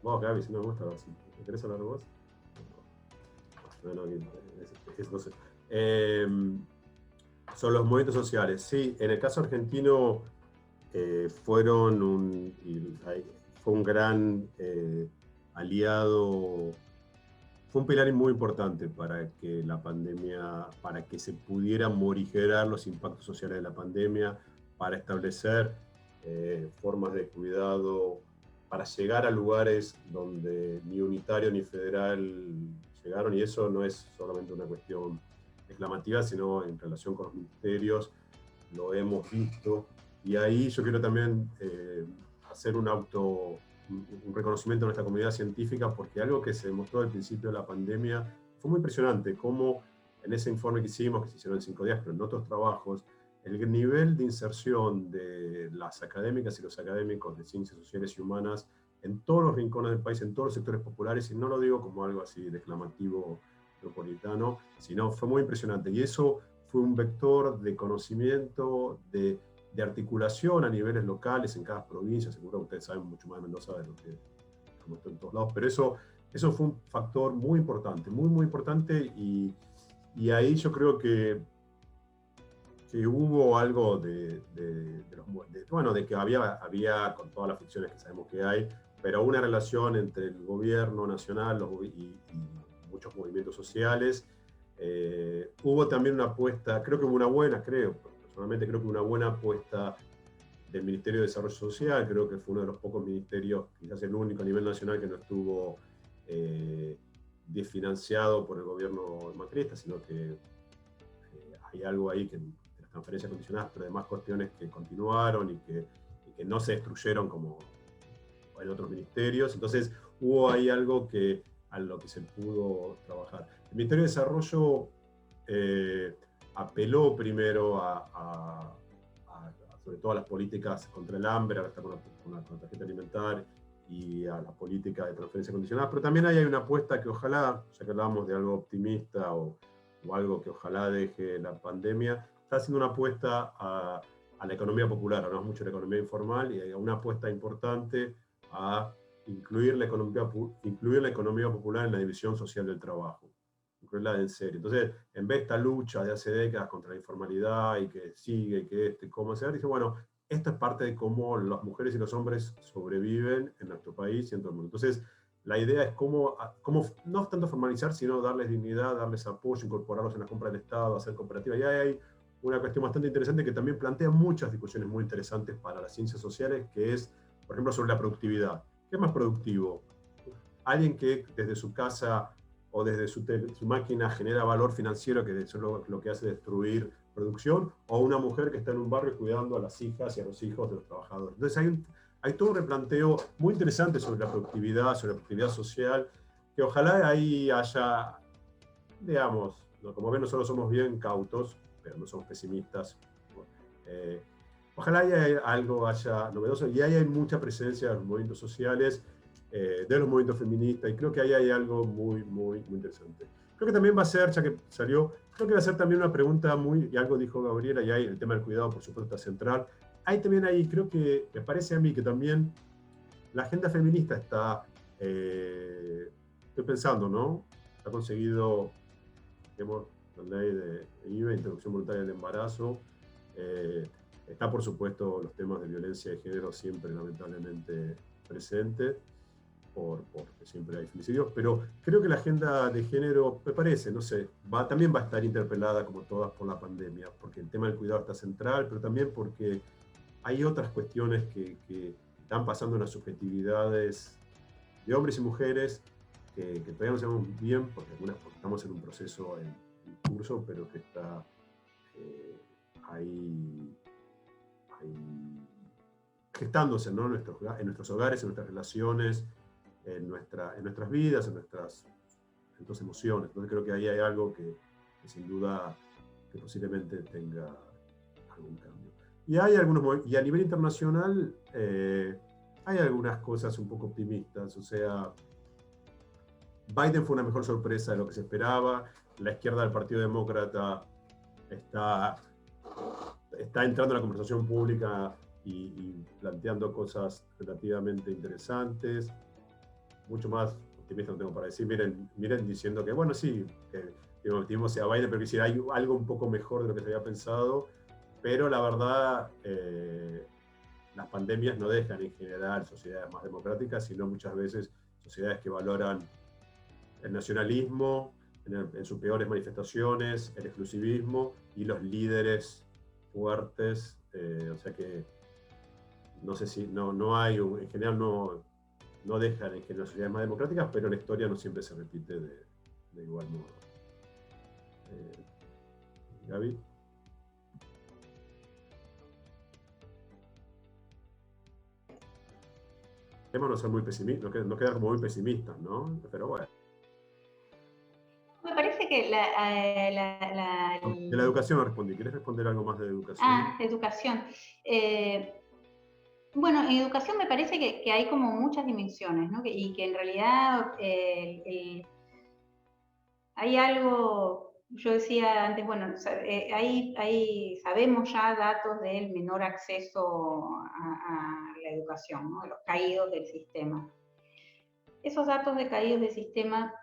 Vos, Gaby, si me gusta, si ¿te querés hablar vos? No sé. Son los movimientos sociales. Sí, en el caso argentino fue un gran aliado, fue un pilar muy importante para que la pandemia, para que se pudieran morigerar los impactos sociales de la pandemia, para establecer formas de cuidado, para llegar a lugares donde ni unitario ni federal llegaron, y eso no es solamente una cuestión reclamativa, sino en relación con los ministerios, lo hemos visto, y ahí yo quiero también hacer un reconocimiento a nuestra comunidad científica, porque algo que se demostró al principio de la pandemia fue muy impresionante, cómo en ese informe que hicimos, que se hicieron en 5 días, pero en otros trabajos, el nivel de inserción de las académicas y los académicos de ciencias sociales y humanas en todos los rincones del país, en todos los sectores populares, y no lo digo como algo así declamativo metropolitano, sino fue muy impresionante. Y eso fue un vector de conocimiento, de articulación a niveles locales en cada provincia. Seguro que ustedes saben mucho más de Mendoza de lo que como está en todos lados, pero eso fue un factor muy importante, muy importante, y ahí yo creo que hubo algo de que había, con todas las fricciones que sabemos que hay, pero una relación entre el gobierno nacional y muchos movimientos sociales. Hubo también una apuesta, personalmente creo que una buena apuesta del Ministerio de Desarrollo Social. Creo que fue uno de los pocos ministerios, quizás el único a nivel nacional, que no estuvo desfinanciado por el gobierno macrista, sino que hay algo ahí que las transferencias condicionadas, pero además cuestiones que continuaron y que no se destruyeron como en otros ministerios. Entonces hubo ahí algo a lo que se pudo trabajar. El Ministerio de Desarrollo apeló primero sobre todo a las políticas contra el hambre, ahora está con la tarjeta alimentar, y a la política de transferencia condicional, pero también hay una apuesta que ojalá, ya que hablábamos de algo optimista o algo que ojalá deje la pandemia, está haciendo una apuesta a la economía popular. Hablamos mucho de la economía informal y hay una apuesta importante a incluir la economía popular en la división social del trabajo, incluirla en serio. Entonces, en vez de esta lucha de hace décadas contra la informalidad y que sigue, y que cómo hacer, dice, bueno, esto es parte de cómo las mujeres y los hombres sobreviven en nuestro país y en todo el mundo. Entonces, la idea es cómo no tanto formalizar, sino darles dignidad, darles apoyo, incorporarlos en la compra del Estado, hacer cooperativas. Y hay una cuestión bastante interesante que también plantea muchas discusiones muy interesantes para las ciencias sociales, que es, por ejemplo, sobre la productividad. ¿Qué es más productivo? Alguien que desde su casa o desde su máquina genera valor financiero, que eso es lo que hace destruir producción, o una mujer que está en un barrio cuidando a las hijas y a los hijos de los trabajadores. Entonces hay todo un replanteo muy interesante sobre la productividad social, que ojalá ahí haya, digamos, como ven, nosotros somos bien cautos, pero no somos pesimistas. Ojalá haya algo novedoso, y ahí hay mucha presencia de los movimientos sociales, de los movimientos feministas, y creo que ahí hay algo muy, muy, muy interesante. Creo que también va a ser, ya que salió, creo que va a ser también una pregunta y algo dijo Gabriela, y ahí el tema del cuidado, por supuesto, está central. Hay también ahí, creo que me parece a mí que también la agenda feminista está, estoy pensando, ¿no? Ha conseguido, digamos, la ley de IVA, interrupción voluntaria del embarazo. Está, por supuesto, los temas de violencia de género siempre, lamentablemente, presentes, porque siempre hay femicidios, pero creo que la agenda de género, me parece, no sé, también va a estar interpelada, como todas, por la pandemia, porque el tema del cuidado está central, pero también porque hay otras cuestiones que están pasando en las subjetividades de hombres y mujeres, que todavía no sabemos bien, porque estamos en un proceso en curso, pero que está ahí gestándose, ¿no? En nuestros hogares, en nuestras relaciones, en nuestras vidas, en nuestras emociones. Entonces creo que ahí hay algo que sin duda que posiblemente tenga algún cambio. Y y a nivel internacional hay algunas cosas un poco optimistas. O sea, Biden fue una mejor sorpresa de lo que se esperaba. La izquierda del Partido Demócrata está entrando en la conversación pública y planteando cosas relativamente interesantes. Mucho más optimista no tengo para decir. Miren diciendo que, bueno, sí, que optimismo sea Biden, pero que sí, hay algo un poco mejor de lo que se había pensado. Pero la verdad, las pandemias no dejan en general sociedades más democráticas, sino muchas veces sociedades que valoran el nacionalismo en sus peores manifestaciones, el exclusivismo y los líderes fuertes. O sea que no sé si no hay, en general no dejan en general sociedades más democráticas, pero la historia no siempre se repite de igual modo. Gaby. No ser muy pesimistas, no quedar como muy pesimistas, ¿no? Pero bueno. Me parece que De la educación no respondí. ¿Quieres responder algo más de educación? Educación. Bueno, en educación me parece que hay como muchas dimensiones, ¿no? Y que en realidad hay algo, yo decía antes, bueno, sabemos ya datos del menor acceso a la educación, ¿no? Los caídos del sistema. Esos datos de caídos del sistema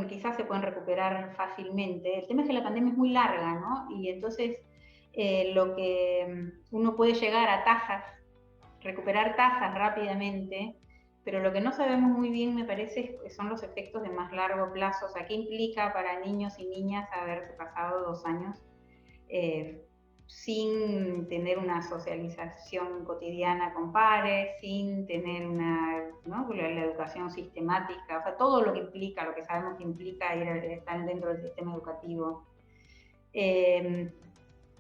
quizás se pueden recuperar fácilmente. El tema es que la pandemia es muy larga, ¿no? Y entonces lo que uno puede llegar a recuperar tasas rápidamente, pero lo que no sabemos muy bien, me parece, son los efectos de más largo plazo. O sea, ¿qué implica para niños y niñas haberse pasado 2 años sin tener una socialización cotidiana con pares, sin tener la educación sistemática, o sea, todo lo que implica, lo que sabemos que implica estar dentro del sistema educativo.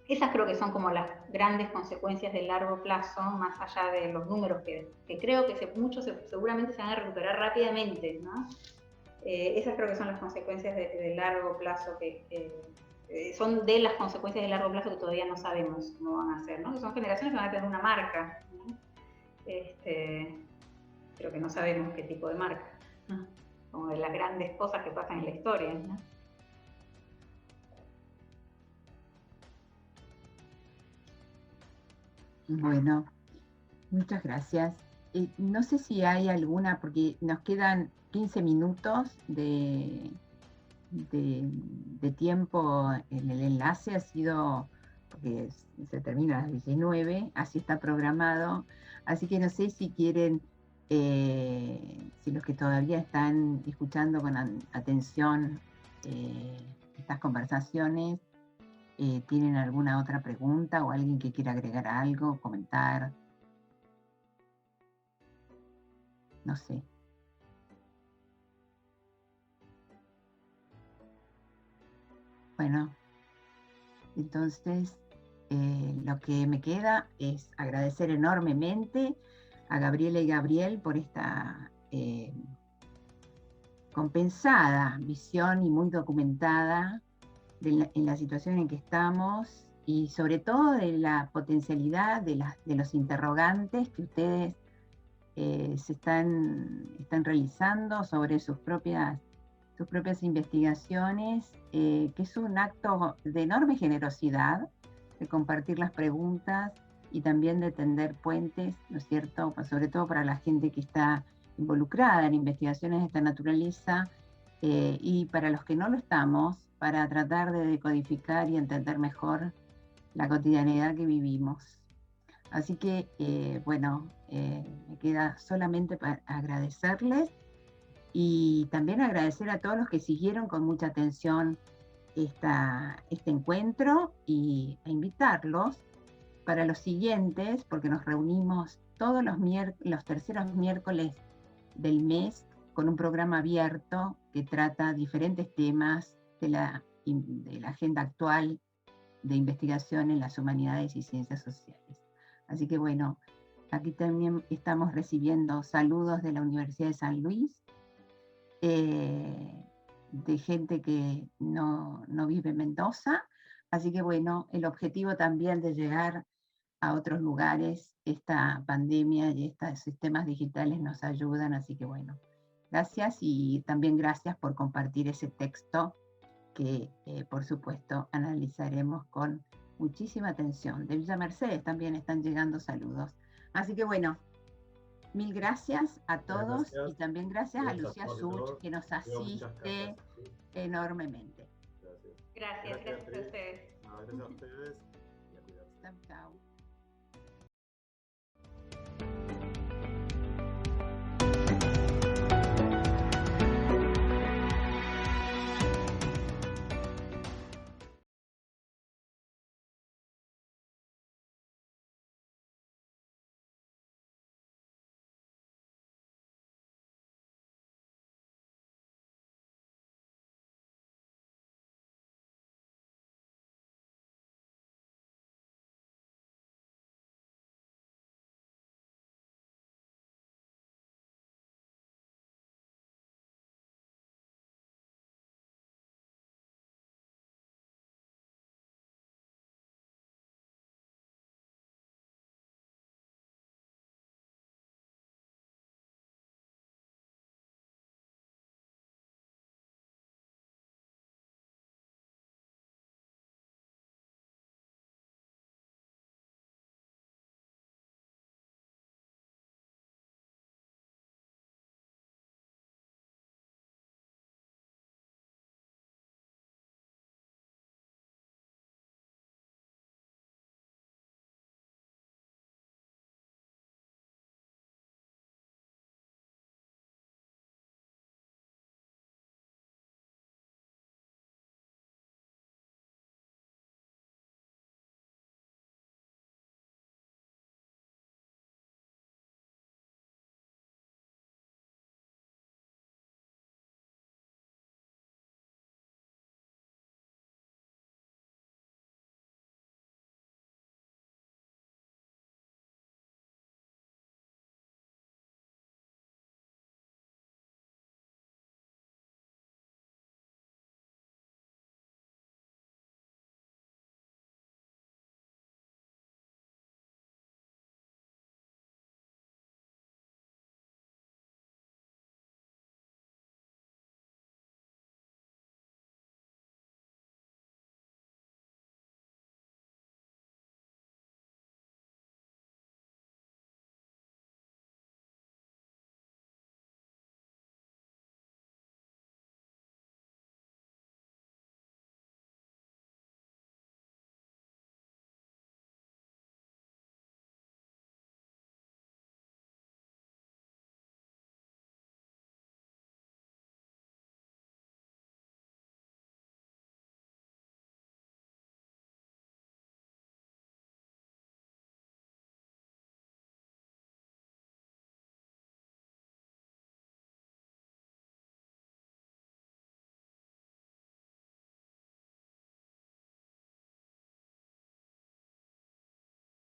Esas creo que son como las grandes consecuencias de largo plazo, más allá de los números que creo que muchos seguramente se van a recuperar rápidamente, ¿no? Esas creo que son las consecuencias de largo plazo son de las consecuencias de largo plazo que todavía no sabemos cómo van a ser, ¿no? Que son generaciones que van a tener una marca, ¿no? pero que no sabemos qué tipo de marca, ¿no? Como de las grandes cosas que pasan en la historia, ¿no? Bueno, muchas gracias. No sé si hay alguna, porque nos quedan 15 minutos de tiempo en el enlace, ha sido, porque se termina a las 19, así está programado, así que no sé si quieren, si los que todavía están escuchando con atención estas conversaciones, tienen alguna otra pregunta o alguien que quiera agregar algo, comentar, no sé. Bueno, entonces lo que me queda es agradecer enormemente a Gabriela y Gabriel por esta compensada visión y muy documentada en la situación en que estamos y sobre todo de la potencialidad de los interrogantes que ustedes se están realizando sobre sus propias investigaciones, que es un acto de enorme generosidad, de compartir las preguntas y también de tender puentes, ¿no es cierto?, sobre todo para la gente que está involucrada en investigaciones de esta naturaleza, y para los que no lo estamos, para tratar de decodificar y entender mejor la cotidianidad que vivimos. Así que, bueno, me queda solamente para agradecerles y también agradecer a todos los que siguieron con mucha atención este encuentro e invitarlos para los siguientes, porque nos reunimos todos los terceros miércoles del mes con un programa abierto que trata diferentes temas de la agenda actual de investigación en las humanidades y ciencias sociales. Así que bueno, aquí también estamos recibiendo saludos de la Universidad de San Luis, de gente que no vive en Mendoza, así que bueno, el objetivo también de llegar a otros lugares, esta pandemia y estos sistemas digitales nos ayudan, así que bueno, gracias y también gracias por compartir ese texto que por supuesto analizaremos con muchísima atención. De Villa Mercedes también están llegando saludos. Así que bueno, mil gracias a todos gracias. Y también gracias a Lucía Coordinador. Such, que nos asiste enormemente. Gracias. Gracias a ustedes. Gracias a ustedes. Y a cuidarse. Chau, chau.